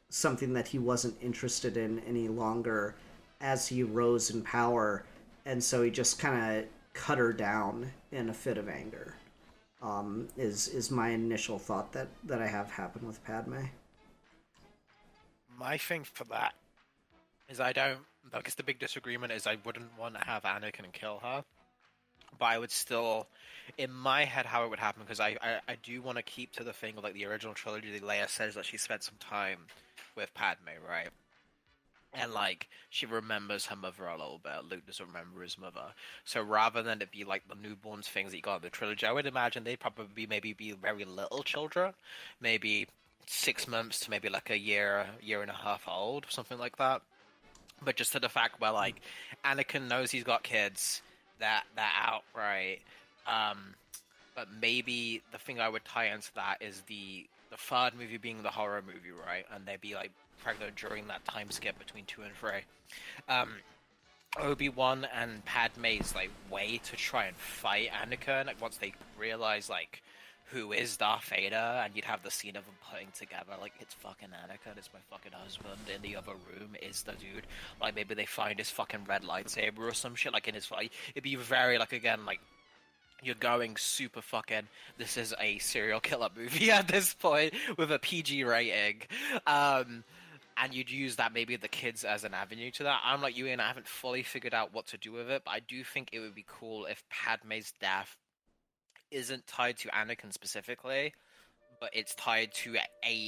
something that he wasn't interested in any longer as he rose in power, and so he just kind of cut her down in a fit of anger. Is my initial thought that I have happen with Padme. My thing for that is I guess the big disagreement is I wouldn't want to have Anakin kill her, but I would still, in my head, how it would happen, because I do want to keep to the thing of like the original trilogy. Leia says that she spent some time with Padme, right? And like she remembers her mother a little bit. Luke doesn't remember his mother. So rather than it be like the newborns things that you got in the trilogy, I would imagine they'd probably maybe be very little children, maybe 6 months to maybe like a year and a half old, something like that. But just to the fact where like Anakin knows he's got kids, that outright. But maybe the thing I would tie into that is the third movie being the horror movie, right? And they'd be like pregnant during that time skip between 2 and 3. Obi-Wan and Padme's like way to try and fight Anakin, like once they realize like who is Darth Vader, and you'd have the scene of them putting together like it's fucking Anakin, it's my fucking husband. In the other room is the dude. Like maybe they find his fucking red lightsaber or some shit like in his fight. It'd be very like again like you're going super fucking, this is a serial killer movie at this point with a PG rating. And you'd use that, maybe the kids, as an avenue to that. I'm like you, and I haven't fully figured out what to do with it, but I do think it would be cool if Padme's death isn't tied to Anakin specifically, but it's tied to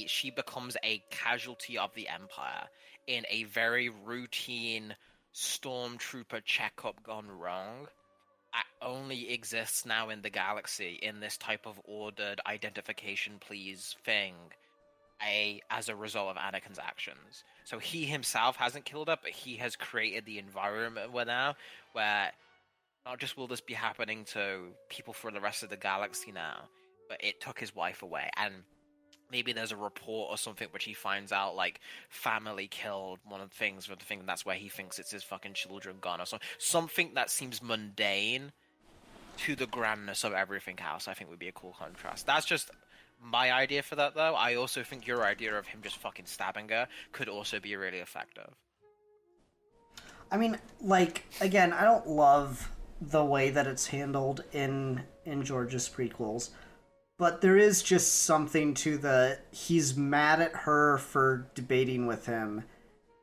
she becomes a casualty of the Empire in a very routine stormtrooper checkup gone wrong. That only exists now in the galaxy in this type of ordered identification please thing. as a result of Anakin's actions. So he himself hasn't killed her, but he has created the environment where not just will this be happening to people for the rest of the galaxy now, but it took his wife away. And maybe there's a report or something which he finds out, like, family killed one of the things, or the thing that's where he thinks it's his fucking children gone, or something that seems mundane to the grandness of everything else. I think would be a cool contrast. That's just my idea for that, though. I also think your idea of him just fucking stabbing her could also be really effective. I mean, like, again, I don't love the way that it's handled in George's prequels, but there is just something to he's mad at her for debating with him,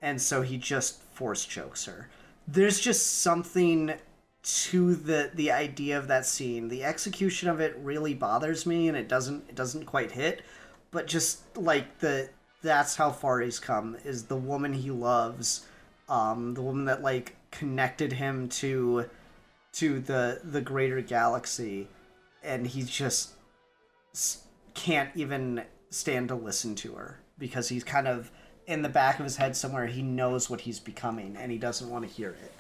and so he just force chokes her. There's just something to the idea of that scene. The execution of it really bothers me, and it doesn't quite hit, but just like that's how far he's come, is the woman he loves, the woman that like connected him to the greater galaxy, and he just can't even stand to listen to her because he's kind of in the back of his head somewhere, he knows what he's becoming and he doesn't want to hear it.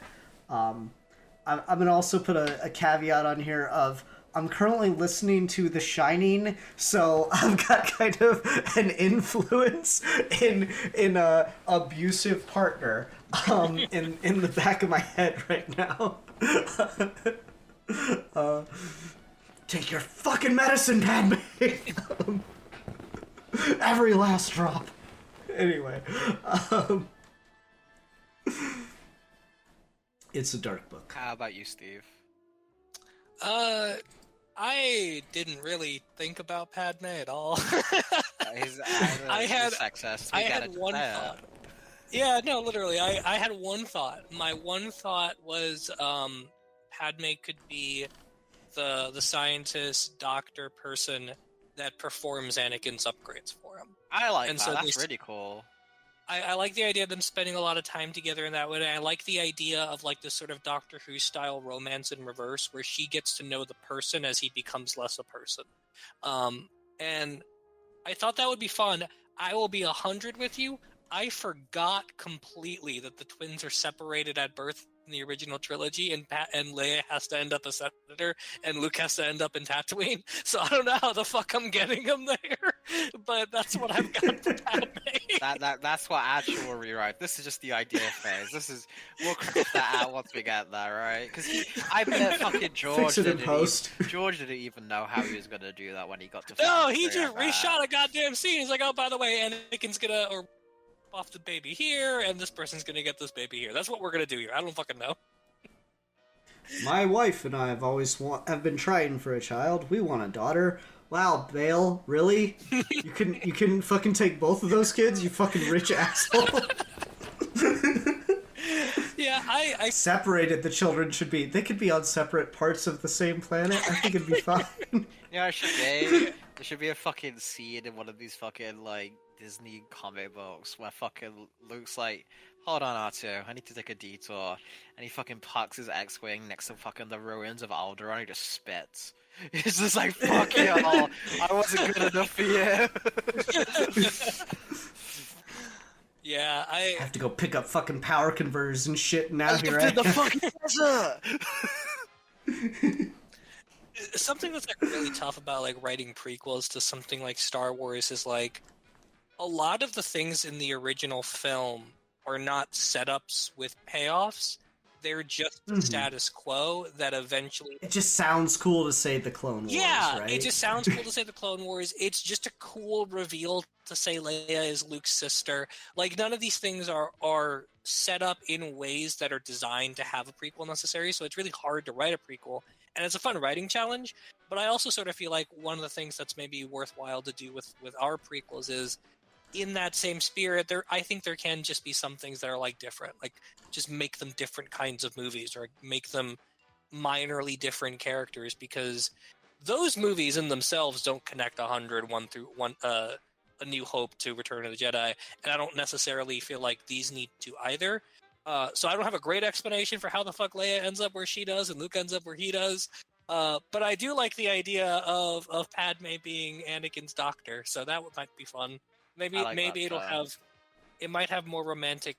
I'm going to also put a caveat on here of I'm currently listening to The Shining, so I've got kind of an influence in a abusive partner in the back of my head right now. Take your fucking medicine, Padme! Every last drop. Anyway, it's a dark book. How about you, Steve? I didn't really think about Padme at all. I had one thought. Yeah, no, literally, I had one thought. My one thought was Padme could be the scientist, doctor person that performs Anakin's upgrades for him. I like and that. So that's really cool. I like the idea of them spending a lot of time together in that way. I like the idea of like this sort of Doctor Who style romance in reverse, where she gets to know the person as he becomes less a person. And I thought that would be fun. I will be 100 with you. I forgot completely that the twins are separated at birth in the original trilogy, and Leia has to end up a senator, and Luke has to end up in Tatooine. So I don't know how the fuck I'm getting them there, but that's what I've got for Padme. That's what actual rewrite. This is just the idea phase. We'll craft that out once we get there, right? Because I bet fucking George George didn't even know how he was gonna do that when he got to. No, he just reshot a goddamn scene. He's like, oh, by the way, Anakin's gonna off the baby here, and this person's gonna get this baby here. That's what we're gonna do here. I don't fucking know. My wife and I have been trying for a child. We want a daughter. Wow, Bale, really? You couldn't fucking take both of those kids, you fucking rich asshole. Yeah, I separated the children should be. They could be on separate parts of the same planet. I think it'd be fine. Yeah, it should be. There should be a fucking scene in one of these fucking like Disney comic books where fucking Luke's like, hold on, R2, I need to take a detour, and he fucking parks his X-Wing next to fucking the ruins of Alderaan, and he just spits. He's just like, fuck you all, I wasn't good enough for you. Yeah, I have to go pick up fucking power converters and shit, and now here I am. The fucking desert! Something that's like really tough about like writing prequels to something like Star Wars is like a lot of the things in the original film are not setups with payoffs. They're just the status quo that eventually... It just sounds cool to say the Clone Wars, right? It just sounds cool to say the Clone Wars. It's just a cool reveal to say Leia is Luke's sister. Like, none of these things are set up in ways that are designed to have a prequel necessary, so it's really hard to write a prequel. And it's a fun writing challenge, but I also sort of feel like one of the things that's maybe worthwhile to do with our prequels is, in that same spirit, I think there can just be some things that are like different, like just make them different kinds of movies or make them minorly different characters, because those movies in themselves don't connect 101 through A New Hope to Return of the Jedi, and I don't necessarily feel like these need to either. So I don't have a great explanation for how the fuck Leia ends up where she does and Luke ends up where he does. But I do like the idea of Padme being Anakin's doctor, so that might be fun. Maybe like maybe that it'll term. have it might have more romantic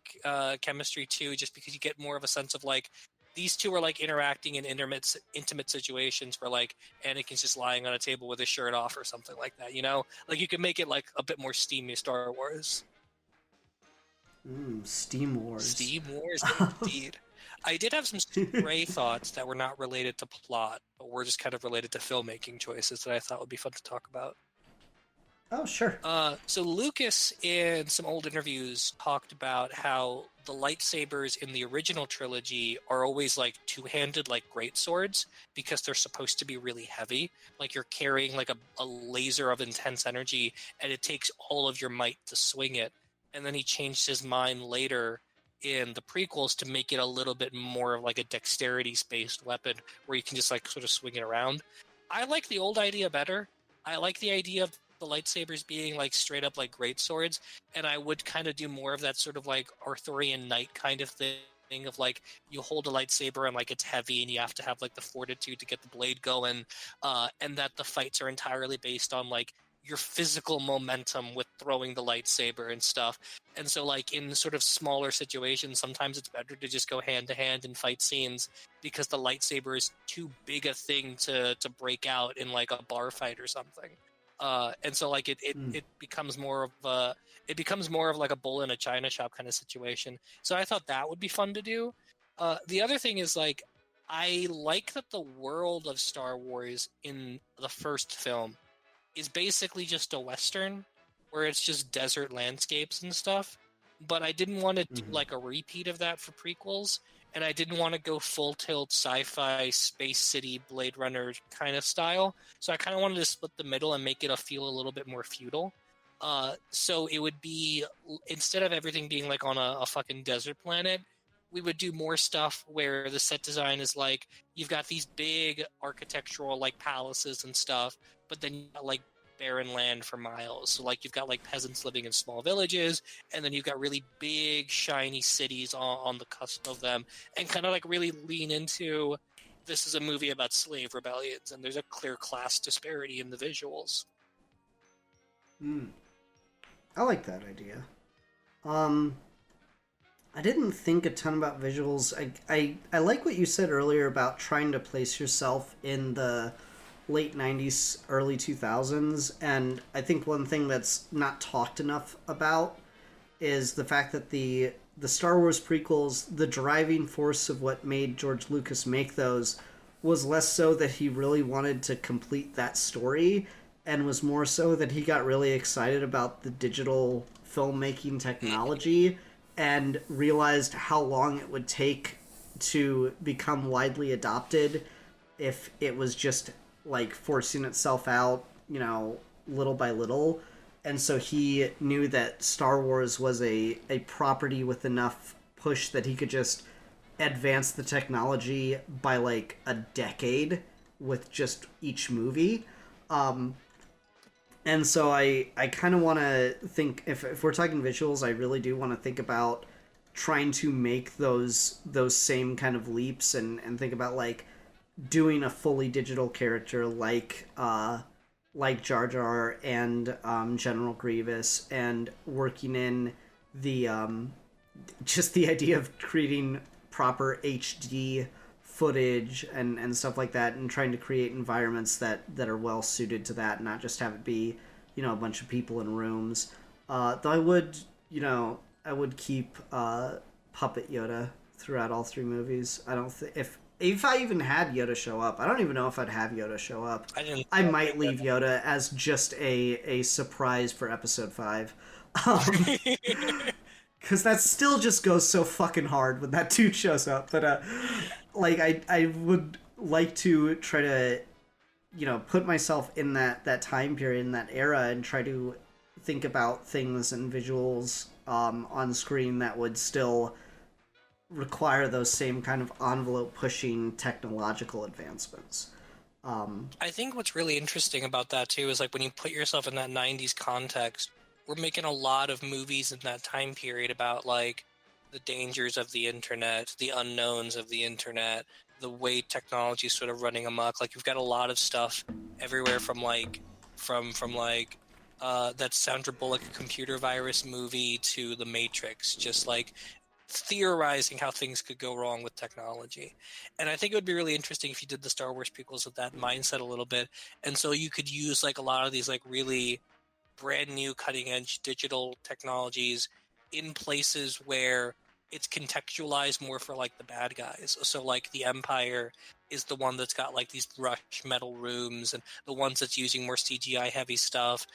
chemistry too, just because you get more of a sense of like these two are like interacting in intimate situations where like Anakin's just lying on a table with his shirt off or something like that. You know, like you can make it like a bit more steamy Star Wars. Steam Wars. Steam Wars, indeed. I did have some stray thoughts that were not related to plot, but were just kind of related to filmmaking choices that I thought would be fun to talk about. Oh, sure. So Lucas, in some old interviews, talked about how the lightsabers in the original trilogy are always like two-handed, like great swords, because they're supposed to be really heavy. Like you're carrying like a laser of intense energy, and it takes all of your might to swing it. And then he changed his mind later in the prequels to make it a little bit more of like a dexterity-based weapon, where you can just like sort of swing it around. I like the old idea better. I like the idea of the lightsabers being like straight up like great swords, and I would kind of do more of that sort of like Arthurian knight kind of thing of like you hold a lightsaber and like it's heavy and you have to have like the fortitude to get the blade going, and that the fights are entirely based on like your physical momentum with throwing the lightsaber and stuff. And so like in sort of smaller situations, sometimes it's better to just go hand to hand in fight scenes because the lightsaber is too big a thing to break out in like a bar fight or something. And so like it becomes more of like a bull in a china shop kind of situation. So I thought that would be fun to do. The other thing is like I like that the world of Star Wars in the first film is basically just a Western where it's just desert landscapes and stuff. But I didn't want to do like a repeat of that for prequels, and I didn't want to go full tilt sci-fi, space city, Blade Runner kind of style. So I kind of wanted to split the middle and make it feel a little bit more feudal. So it would be, instead of everything being like on a fucking desert planet, we would do more stuff where the set design is like, you've got these big architectural like palaces and stuff, but then you've got like barren land for miles. So like you've got like peasants living in small villages, and then you've got really big shiny cities on the cusp of them, and kind of like really lean into, this is a movie about slave rebellions and there's a clear class disparity in the visuals. I like that idea. I didn't think a ton about visuals. I like what you said earlier about trying to place yourself in the late 90s, early 2000s, and I think one thing that's not talked enough about is the fact that the Star Wars prequels, the driving force of what made George Lucas make those was less so that he really wanted to complete that story, and was more so that he got really excited about the digital filmmaking technology and realized how long it would take to become widely adopted if it was just like forcing itself out, you know, little by little. And so he knew that Star Wars was a property with enough push that he could just advance the technology by like a decade with just each movie. And so I kind of want to think, if we're talking visuals, I really do want to think about trying to make those same kind of leaps and think about like doing a fully digital character like Jar Jar and General Grievous, and working in the just the idea of creating proper HD footage and stuff like that, and trying to create environments that are well suited to that, and not just have it be, you know, a bunch of people in rooms. Though I would keep Puppet Yoda throughout all three movies. I don't think if I even had Yoda show up, I don't even know if I'd have Yoda show up. I might leave Yoda as just a surprise for Episode 5. Because that still just goes so fucking hard when that dude shows up. But, like, I would like to try to, you know, put myself in that time period, in that era, and try to think about things and visuals on screen that would still require those same kind of envelope-pushing technological advancements. I think what's really interesting about that, too, is, like, when you put yourself in that 90s context, we're making a lot of movies in that time period about, like, the dangers of the internet, the unknowns of the internet, the way technology is sort of running amok. Like, you've got a lot of stuff everywhere from that Sandra Bullock computer virus movie to The Matrix, just like theorizing how things could go wrong with technology. And I think it would be really interesting if you did the Star Wars prequels with that mindset a little bit. And so you could use like a lot of these like really brand new cutting edge digital technologies in places where it's contextualized more for like the bad guys. So like the Empire is the one that's got like these brushed metal rooms, and the ones that's using more CGI heavy stuff,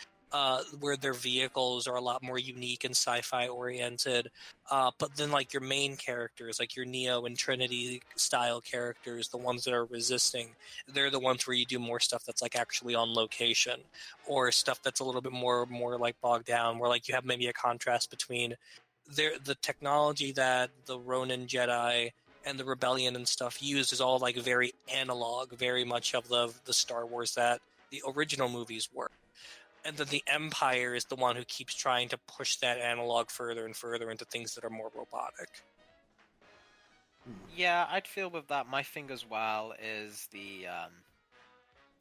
where their vehicles are a lot more unique and sci-fi oriented. But then like your main characters, like your Neo and Trinity style characters, the ones that are resisting, they're the ones where you do more stuff that's like actually on location, or stuff that's a little bit more like bogged down, where like you have maybe a contrast between the technology that the Ronin Jedi and the Rebellion and stuff use is all like very analog, very much of the Star Wars that the original movies were. And then the Empire is the one who keeps trying to push that analog further and further into things that are more robotic. Yeah, I'd feel with that. My thing as well is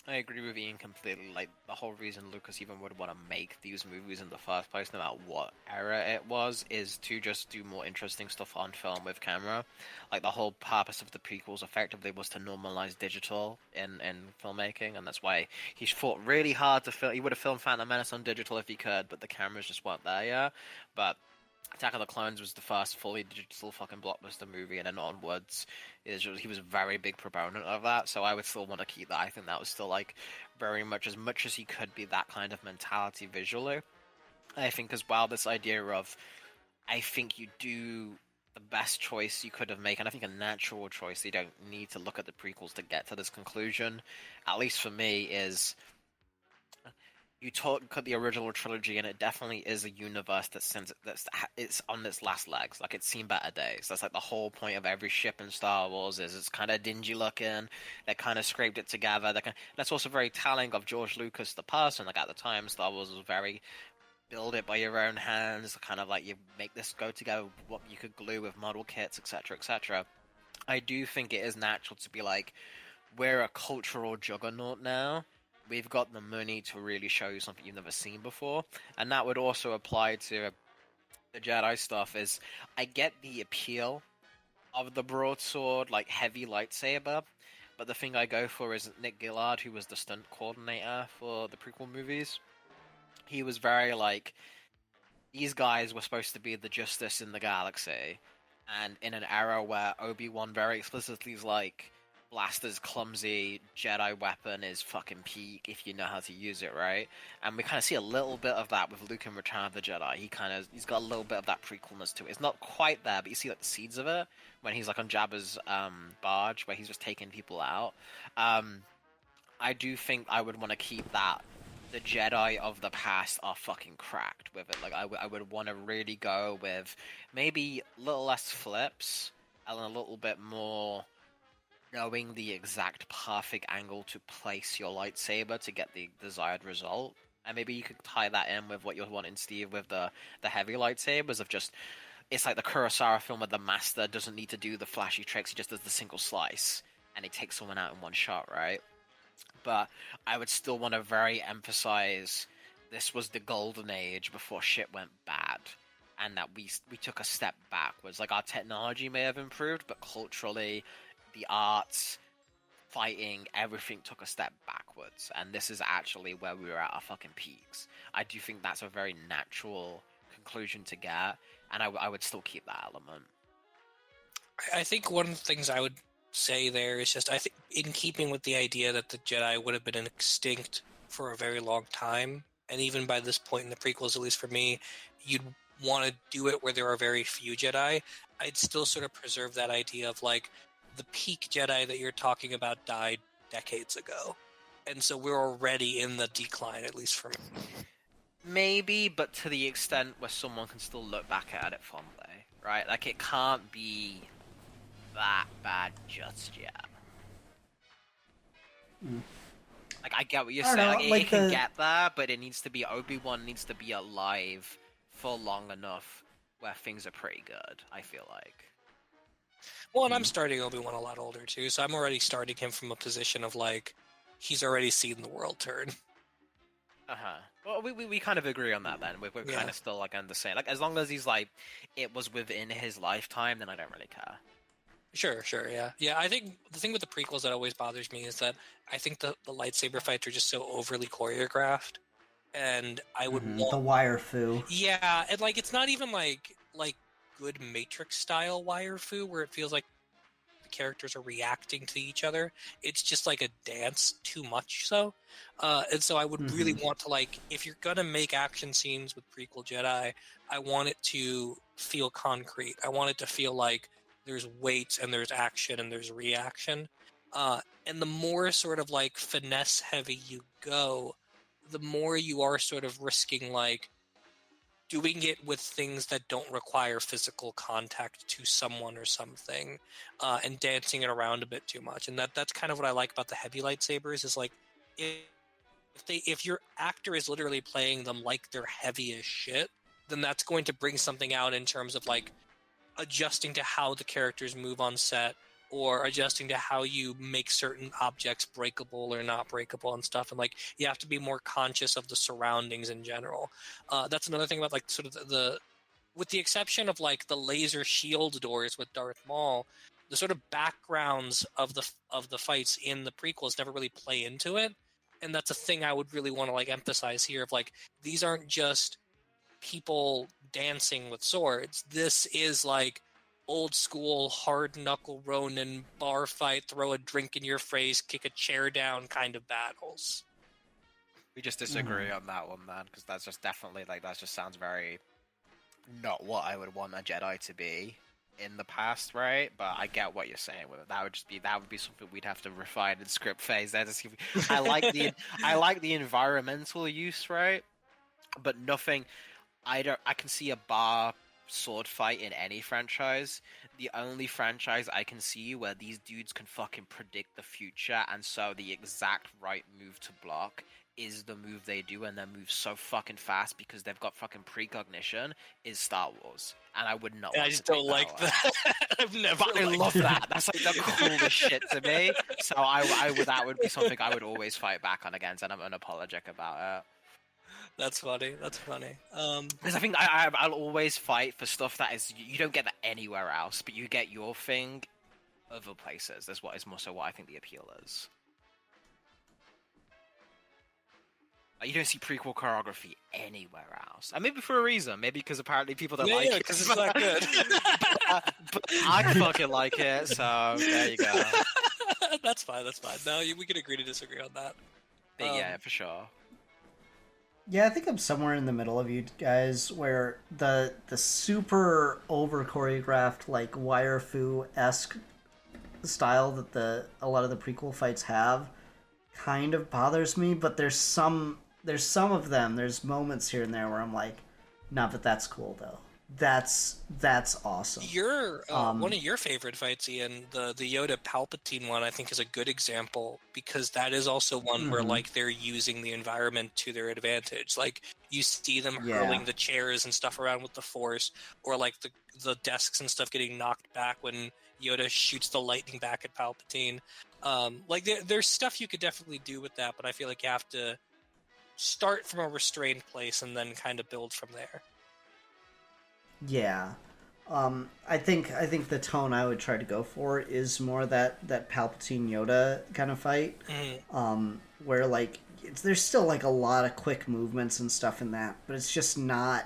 I agree with Ian completely. Like, the whole reason Lucas even would want to make these movies in the first place, no matter what era it was, is to just do more interesting stuff on film with camera. Like, the whole purpose of the prequels effectively was to normalize digital in filmmaking, and that's why he fought really hard to film. He would have filmed Phantom Menace on digital if he could, but the cameras just weren't there yet. But Attack of the Clones was the first fully digital fucking blockbuster movie, and then onwards, he was a very big proponent of that. So I would still want to keep that. I think that was still like very much as he could be that kind of mentality visually. I think as well this idea of, I think you do the best choice you could have made, and I think a natural choice. You don't need to look at the prequels to get to this conclusion. At least for me, is you talk the original trilogy, and it definitely is a universe it's on its last legs. Like, it's seen better days. That's like the whole point of every ship in Star Wars is it's kind of dingy looking. They kind of scraped it together. That's also very telling of George Lucas, the person. Like, at the time, Star Wars was very build it by your own hands. Kind of like you make this go together. What you could glue with model kits, etc., etc. I do think it is natural to be like, we're a cultural juggernaut now. We've got the money to really show you something you've never seen before. And that would also apply to the Jedi stuff. Is I get the appeal of the broadsword, like heavy lightsaber, but the thing I go for is Nick Gillard, who was the stunt coordinator for the prequel movies. He was very like, these guys were supposed to be the Justice in the galaxy, and in an era where Obi-Wan very explicitly is like, blaster's clumsy, Jedi weapon is fucking peak if you know how to use it, right? And we kind of see a little bit of that with Luke in Return of the Jedi. He's got a little bit of that prequelness to it. It's not quite there, but you see like the seeds of it when he's like on Jabba's barge, where he's just taking people out. I do think I would want to keep that. The Jedi of the past are fucking cracked with it. Like, I would want to really go with maybe a little less flips and a little bit more knowing the exact perfect angle to place your lightsaber to get the desired result. And maybe you could tie that in with what you're wanting, Steve, with the heavy lightsabers of just, it's like the Kurosawa film where the master doesn't need to do the flashy tricks, he just does the single slice and he takes someone out in one shot, right? But I would still want to very emphasize this was the golden age before shit went bad, and that we took a step backwards. Like, our technology may have improved, but culturally, the arts, fighting, everything took a step backwards, and this is actually where we were at our fucking peaks. I do think that's a very natural conclusion to get, and I would still keep that element. I think one of the things I would say there is just, I think in keeping with the idea that the Jedi would have been extinct for a very long time, and even by this point in the prequels, at least for me, you'd want to do it where there are very few Jedi. I'd still sort of preserve that idea of like, the peak Jedi that you're talking about died decades ago, and so we're already in the decline, at least for me. Maybe, but to the extent where someone can still look back at it fondly, right? Like, it can't be that bad just yet. Like, I get what you're saying. Like, it can get there, but it needs to be, Obi-Wan needs to be alive for long enough where things are pretty good, I feel like. Well, and I'm starting Obi-Wan a lot older, too, so I'm already starting him from a position of, like, he's already seen the world turn. Uh-huh. Well, we kind of agree on that then. We're kind of still like on the same. Like as long as he's like, it was within his lifetime, then I don't really care. Sure, yeah. Yeah, I think the thing with the prequels that always bothers me is that I think the lightsaber fights are just so overly choreographed, and I would want... the wire fu. Yeah, and like it's not even like good Matrix style wire fu where it feels like the characters are reacting to each other. It's just like a dance too much so. And so I would really want to, like, if you're gonna make action scenes with prequel Jedi, I want it to feel concrete. I want it to feel like there's weight and there's action and there's reaction. And the more sort of like finesse heavy you go, the more you are sort of risking like doing it with things that don't require physical contact to someone or something, and dancing it around a bit too much. And that's kind of what I like about the heavy lightsabers is like if your actor is literally playing them like they're heavy as shit, then that's going to bring something out in terms of like adjusting to how the characters move on set, or adjusting to how you make certain objects breakable or not breakable and stuff. And like you have to be more conscious of the surroundings in general. That's another thing about like sort of the with the exception of like the laser shield doors with Darth Maul, the sort of backgrounds of the fights in the prequels never really play into it. And that's a thing I would really want to like emphasize here of like these aren't just people dancing with swords. This is like old school hard knuckle Ronin bar fight, throw a drink in your face, kick a chair down kind of battles. We just disagree on that one, man, because that's just definitely like that just sounds very not what I would want a Jedi to be in the past, right? But I get what you're saying with it. That would be something we'd have to refine in script phase. There to see I like the environmental use, right? But nothing. I can see a bar sword fight in any franchise. The only franchise I can see where these dudes can fucking predict the future, and so the exact right move to block is the move they do, and they move so fucking fast because they've got fucking precognition, is Star Wars. And I would not. I just don't like that. I've never. But I love that. That's like the coolest shit to me. So that would be something I would always fight back on against, and I'm unapologetic about it. That's funny. Because I think I'll always fight for stuff that is you don't get that anywhere else, but you get your thing other places. That's what is more so what I think the appeal is. You don't see prequel choreography anywhere else. And maybe for a reason. Maybe because apparently people don't like it. because it's not good. but I fucking like it, so there you go. That's fine. No, we can agree to disagree on that. But yeah, for sure. Yeah, I think I'm somewhere in the middle of you guys, where the super over choreographed like wire fu-esque style that a lot of the prequel fights have kind of bothers me, but there's some of them, there's moments here and there where I'm like, nah, but that's cool though. That's awesome. One of your favorite fights, Ian, the Yoda Palpatine one, I think is a good example, because that is also one where like they're using the environment to their advantage. Like you see them hurling the chairs and stuff around with the Force, or like the desks and stuff getting knocked back when Yoda shoots the lightning back at Palpatine. Like there's stuff you could definitely do with that, but I feel like you have to start from a restrained place and then kind of build from there. Yeah. I think the tone I would try to go for is more that Palpatine Yoda kind of fight, where like there's still like a lot of quick movements and stuff in that, but it's just not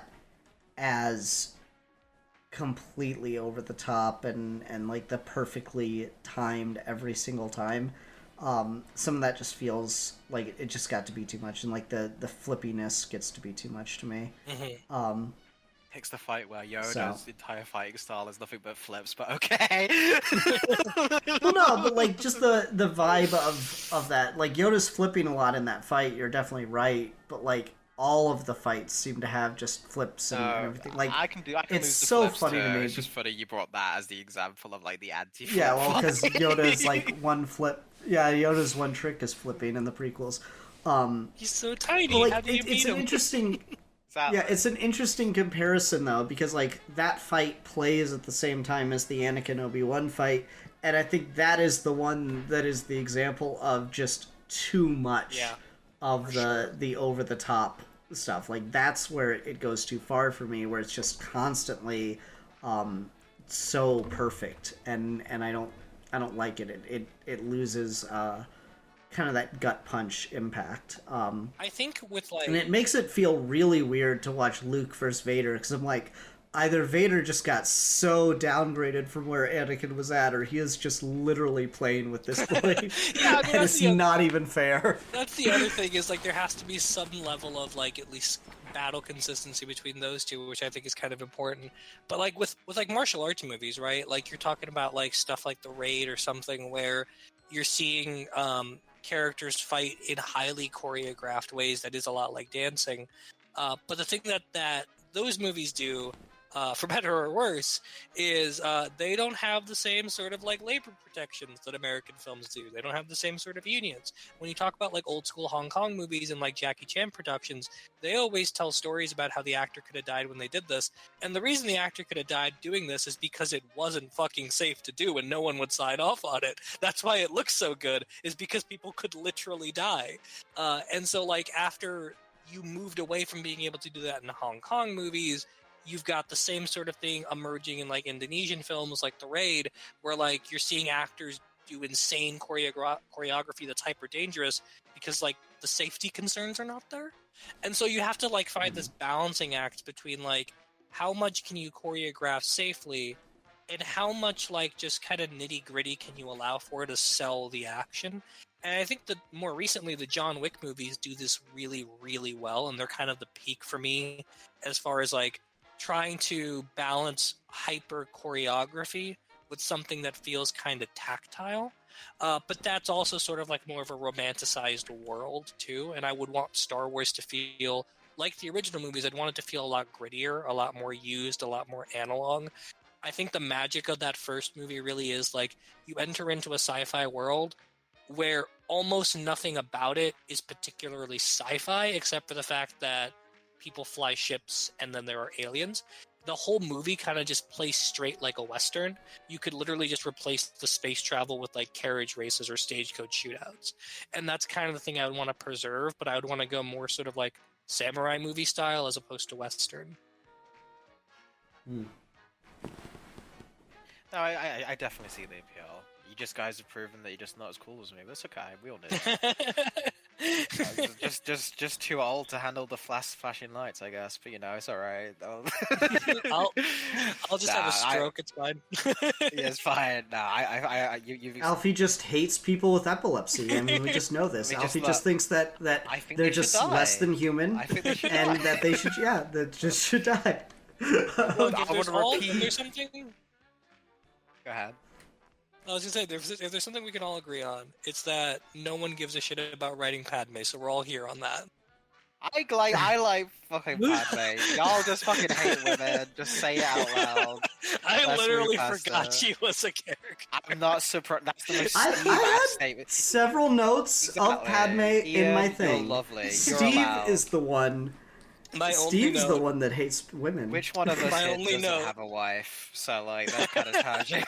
as completely over the top and like the perfectly timed every single time. Some of that just feels like it just got to be too much, and like the flippiness gets to be too much to me. Picks the fight where Yoda's entire fighting style is nothing but flips, but okay. Well, no, but like just the vibe of that, like Yoda's flipping a lot in that fight. You're definitely right, but like all of the fights seem to have just flips and everything. Like I can it's move the so flips funny too. to me. It's just funny you brought that as the example of like the anti-flip. Yeah, well, because Yoda's like one flip. Yeah, Yoda's one trick is flipping in the prequels. He's so tiny. Like, How do you beat him? Interesting. Exactly. Yeah, it's an interesting comparison though, because like that fight plays at the same time as the Anakin Obi-Wan fight, and I think that is the one that is the example of just too much of the over the top stuff. Like that's where it goes too far for me, where it's just constantly so perfect, and I don't like it. It loses kind of that gut punch impact. I think with like, and it makes it feel really weird to watch Luke versus Vader, because I'm like, either Vader just got so downgraded from where Anakin was at, or he is just literally playing with this boy. Yeah, I mean, and it's not even fair. That's the other thing, is like there has to be some level of like at least battle consistency between those two, which I think is kind of important. But like with like martial arts movies, right? Like you're talking about like stuff like The Raid or something, where you're seeing characters fight in highly choreographed ways that is a lot like dancing. But the thing that those movies do, for better or worse, is they don't have the same sort of like labor protections that American films do. They don't have the same sort of unions. When you talk about like old school Hong Kong movies and like Jackie Chan productions, they always tell stories about how the actor could have died when they did this. And the reason the actor could have died doing this is because it wasn't fucking safe to do and no one would sign off on it. That's why it looks so good, is because people could literally die. And so like after you moved away from being able to do that in Hong Kong movies, you've got the same sort of thing emerging in like Indonesian films like The Raid, where like you're seeing actors do insane choreography that's hyper dangerous because like the safety concerns are not there. And so you have to like find this balancing act between like how much can you choreograph safely and how much like just kind of nitty gritty can you allow for to sell the action. And I think that more recently the John Wick movies do this really, really well, and they're kind of the peak for me as far as like trying to balance hyper choreography with something that feels kind of tactile. But that's also sort of like more of a romanticized world too. And I would want Star Wars to feel like the original movies. I'd want it to feel a lot grittier, a lot more used, a lot more analog. I think the magic of that first movie really is like you enter into a sci-fi world where almost nothing about it is particularly sci-fi, except for the fact that people fly ships and then there are aliens. The whole movie kind of just plays straight like a Western. You could literally just replace the space travel with like carriage races or stagecoach shootouts. And that's kind of the thing I would want to preserve, but I would want to go more sort of like samurai movie style as opposed to Western. No, I definitely see the appeal. You just guys have proven that you're just not as cool as me. That's okay. We all know that. just too old to handle the flashing lights, I guess. But you know, it's all right. I'll just have a stroke. It's fine. Yeah, it's fine. No, you've. Alfie just hates people with epilepsy. I mean, we just know this. Alfie just thinks that they're just less than human, and that they should, that just should die. Look, if there's something. Go ahead. I was gonna say, if there's something we can all agree on, it's that no one gives a shit about writing Padme, so we're all here on that. I like fucking Padme. Y'all just fucking hate women. Just say it out loud. I literally forgot she was a character. I'm not surprised. That's the most I had statement. several notes of Padme in my thing. You're lovely. Steve is the one. Steve's the one that hates women. Which one of us doesn't have a wife? So like that's kind of tragic.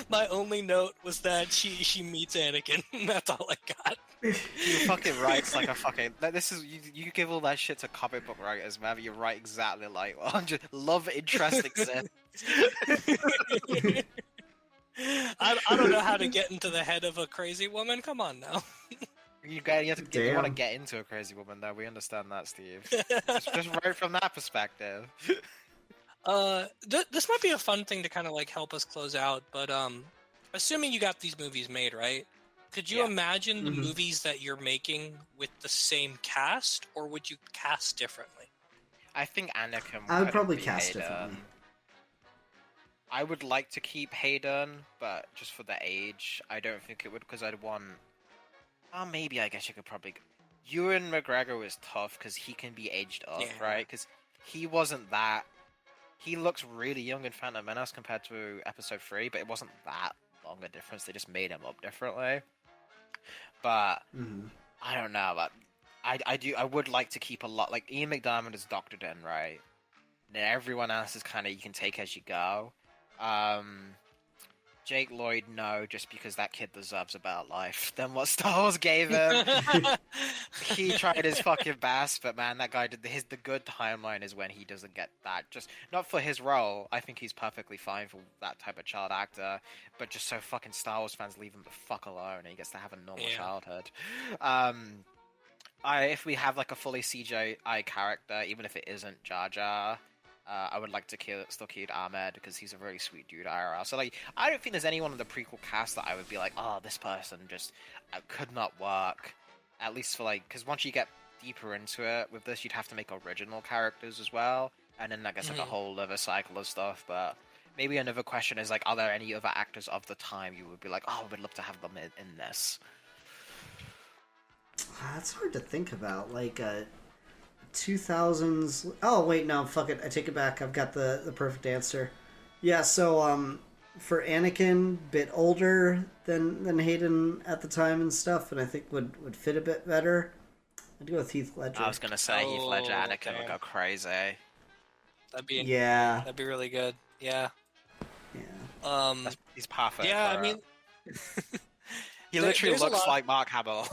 My only note was that she meets Anakin. That's all I got. You fucking writes like a fucking. This is you give all that shit to comic book writers, man. You write exactly like just love interest exists. I don't know how to get into the head of a crazy woman. Come on now. You want to get into a crazy woman, though. We understand that, Steve. just right from that perspective. This might be a fun thing to kind of like help us close out, but assuming you got these movies made, right? Could you imagine the movies that you're making with the same cast, or would you cast differently? I think Anakin. I would probably cast differently. I would like to keep Hayden, but just for the age, I don't think it would, because I'd want. Oh, maybe I guess you could probably. Ewan McGregor is tough because he can be aged up, right? Because he wasn't that. He looks really young in Phantom Menace compared to Episode 3, but it wasn't that long a difference. They just made him up differently. But I don't know. But I would like to keep a lot. Like Ian McDiarmid is Doctor Den, right? And everyone else is kind of you can take as you go. Jake Lloyd, no, just because that kid deserves a better life than what Star Wars gave him. He tried his fucking best, but man, that guy did the good timeline is when he doesn't get that. Just not for his role. I think he's perfectly fine for that type of child actor, but just so fucking Star Wars fans leave him the fuck alone, and he gets to have a normal childhood. If we have like a fully CGI character, even if it isn't Jar Jar. I would like to still keep Ahmed because he's a very sweet dude IRL. So like, I don't think there's anyone in the prequel cast that I would be like, oh, this person just could not work. At least for like, because once you get deeper into it with this, you'd have to make original characters as well, and then that gets like a whole other cycle of stuff. But maybe another question is like, are there any other actors of the time you would be like, oh, I would love to have them in this? That's hard to think about. Like 2000s. Oh wait, no, fuck it. I take it back. I've got the perfect answer. Yeah. So for Anakin, bit older than Hayden at the time and stuff, and I think would fit a bit better. I'd go with Heath Ledger. I was gonna say Heath Ledger, Anakin would go crazy. That'd be really good. Yeah. Yeah. He's perfect. Yeah, I mean, he literally looks like Mark Hamill.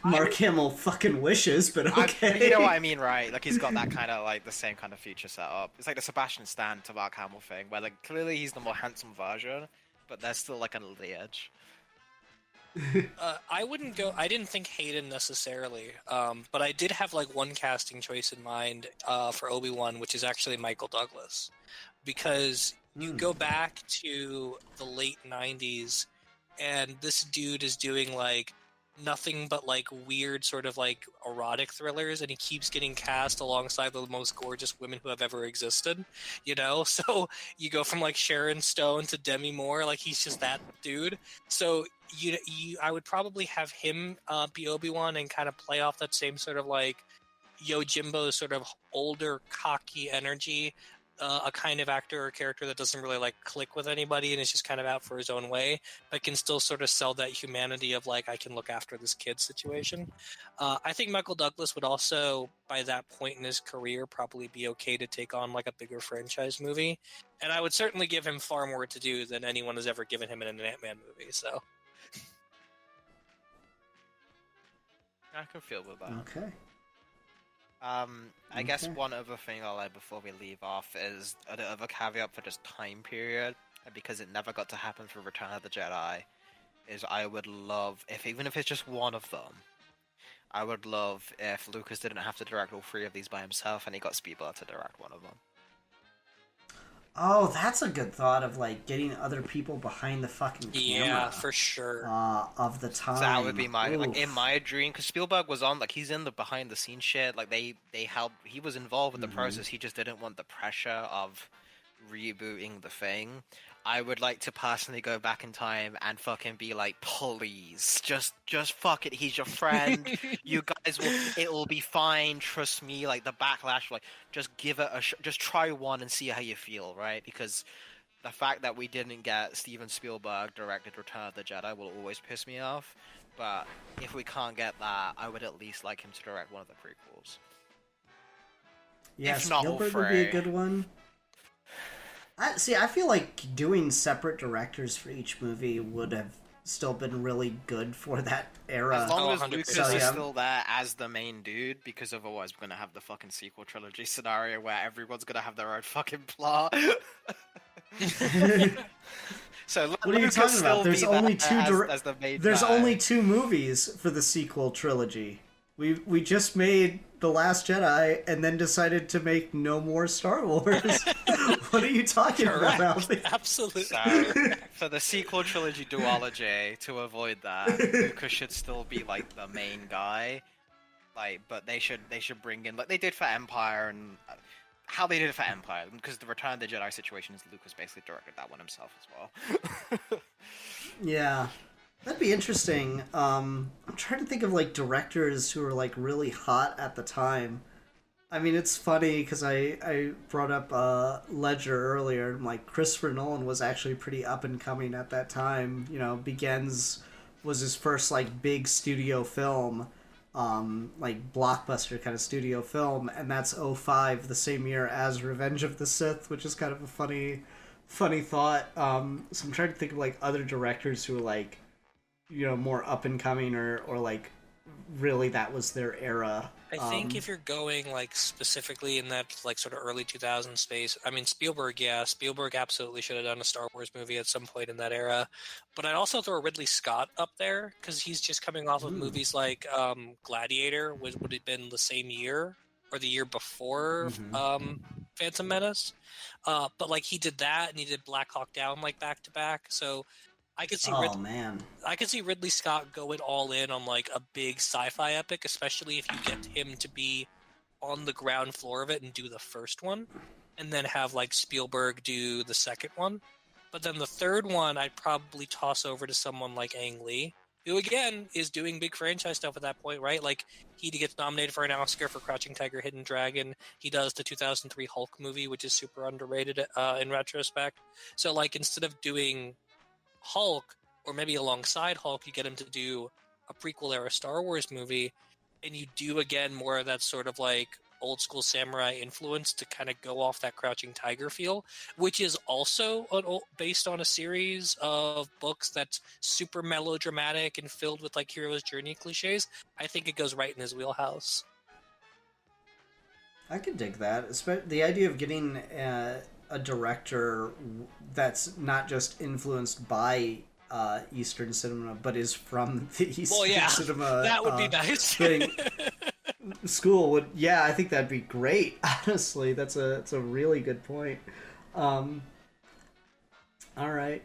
Mark Hamill fucking wishes, but okay. You know what I mean, right? Like he's got that kind of like the same kind of feature set up. It's like the Sebastian Stan to Mark Hamill thing, where like clearly he's the more handsome version, but there's still like an the edge. I didn't think Hayden necessarily, but I did have like one casting choice in mind for Obi-Wan, which is actually Michael Douglas, because you go back to the late 90s and this dude is doing like nothing but like weird sort of like erotic thrillers, and he keeps getting cast alongside the most gorgeous women who have ever existed, you know. So you go from like Sharon Stone to Demi Moore, like he's just that dude. So I would probably have him be Obi-Wan and kind of play off that same sort of like Yojimbo sort of older cocky energy, a kind of actor or character that doesn't really like click with anybody and is just kind of out for his own way, but can still sort of sell that humanity of like, I can look after this kid situation. I think Michael Douglas would also, by that point in his career, probably be okay to take on like a bigger franchise movie. And I would certainly give him far more to do than anyone has ever given him in an Ant-Man movie, so. I can feel with that. Okay. I guess one other thing I'll add before we leave off is another caveat for just time period, and because it never got to happen for Return of the Jedi, is I would love, even if it's just one of them, I would love if Lucas didn't have to direct all three of these by himself and he got Spielberg to direct one of them. Oh, that's a good thought of like getting other people behind the fucking camera. Yeah, for sure. Of the time. So that would be my like in my dream, because Spielberg was on, like he's in the behind the scenes shit. Like they helped. He was involved with the process. He just didn't want the pressure of rebooting the thing. I would like to personally go back in time and fucking be like, please, just fuck it. He's your friend. You guys it will be fine. Trust me. Like the backlash, like just give it just try one and see how you feel, right? Because the fact that we didn't get Steven Spielberg directed Return of the Jedi will always piss me off. But if we can't get that, I would at least like him to direct one of the prequels. Yeah, if not all Spielberg three. would be a good one. I feel like doing separate directors for each movie would have still been really good for that era. As long as Lucas is yeah. still there as the main dude, because otherwise we're gonna have the fucking sequel trilogy scenario where everyone's gonna have their own fucking plot. So what are you talking about? There's only only two movies for the sequel trilogy. We just made The Last Jedi and then decided to make no more Star Wars. What are you talking about? Absolutely. So, for the sequel trilogy duology, to avoid that, Lucas should still be like the main guy. Like, but they should bring in, like they did for Empire, and how they did it for Empire, because the Return of the Jedi situation is Lucas basically directed that one himself as well. Yeah. That'd be interesting. I'm trying to think of like directors who were like really hot at the time. I mean, it's funny because I brought up Ledger earlier. And, like Christopher Nolan was actually pretty up and coming at that time. You know, Begins was his first like big studio film, like blockbuster kind of studio film, and that's '05, the same year as Revenge of the Sith, which is kind of a funny thought. So I'm trying to think of like other directors who are like, more up and coming, or like really that was their era. I think if you're going like specifically in that like sort of early 2000s space, I mean Spielberg, yeah, Spielberg absolutely should have done a Star Wars movie at some point in that era. But I'd also throw Ridley Scott up there because he's just coming off of movies like Gladiator, which would have been the same year or the year before Phantom Menace. But like he did that and he did Black Hawk Down like back to back. So I could see I could see Ridley Scott going all in on like a big sci-fi epic, especially if you get him to be on the ground floor of it and do the first one, and then have like Spielberg do the second one. But then the third one, I'd probably toss over to someone like Ang Lee, who again is doing big franchise stuff at that point, right? Like he gets nominated for an Oscar for Crouching Tiger, Hidden Dragon. He does the 2003 Hulk movie, which is super underrated in retrospect. So like instead of doing Hulk, or maybe alongside Hulk, you get him to do a prequel era Star Wars movie, and you do again more of that sort of like old school samurai influence to kind of go off that Crouching Tiger feel, which is also based on a series of books that's super melodramatic and filled with like hero's journey cliches. I think it goes right in his wheelhouse. I could dig that. The idea of getting a director that's not just influenced by Eastern cinema, but is from the Eastern cinema. That would be nice. School would, I think that'd be great. Honestly, it's a really good point. All right.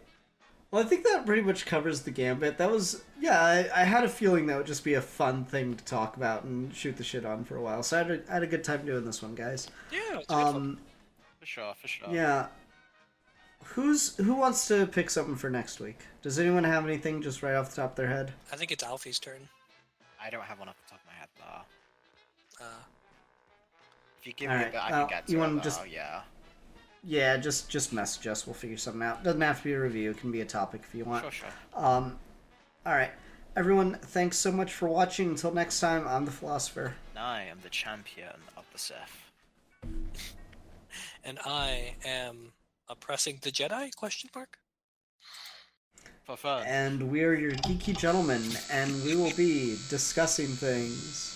Well, I think that pretty much covers the gambit. That was, I had a feeling that would just be a fun thing to talk about and shoot the shit on for a while. So I had a good time doing this one, guys. Yeah, it's fun. For sure. Yeah. Who wants to pick something for next week? Does anyone have anything just right off the top of their head? I think it's Alfie's turn. I don't have one off the top of my head, though. If you give all me right. a bit, I can get to you it, want though, just, yeah. Yeah, just message us. We'll figure something out. Doesn't have to be a review. It can be a topic if you want. Sure. All right. Everyone, thanks so much for watching. Until next time, I'm the Philosopher. And I am the champion of the Sith. And I am oppressing the Jedi? ? For fun. And we're your geeky gentlemen, and we will be discussing things.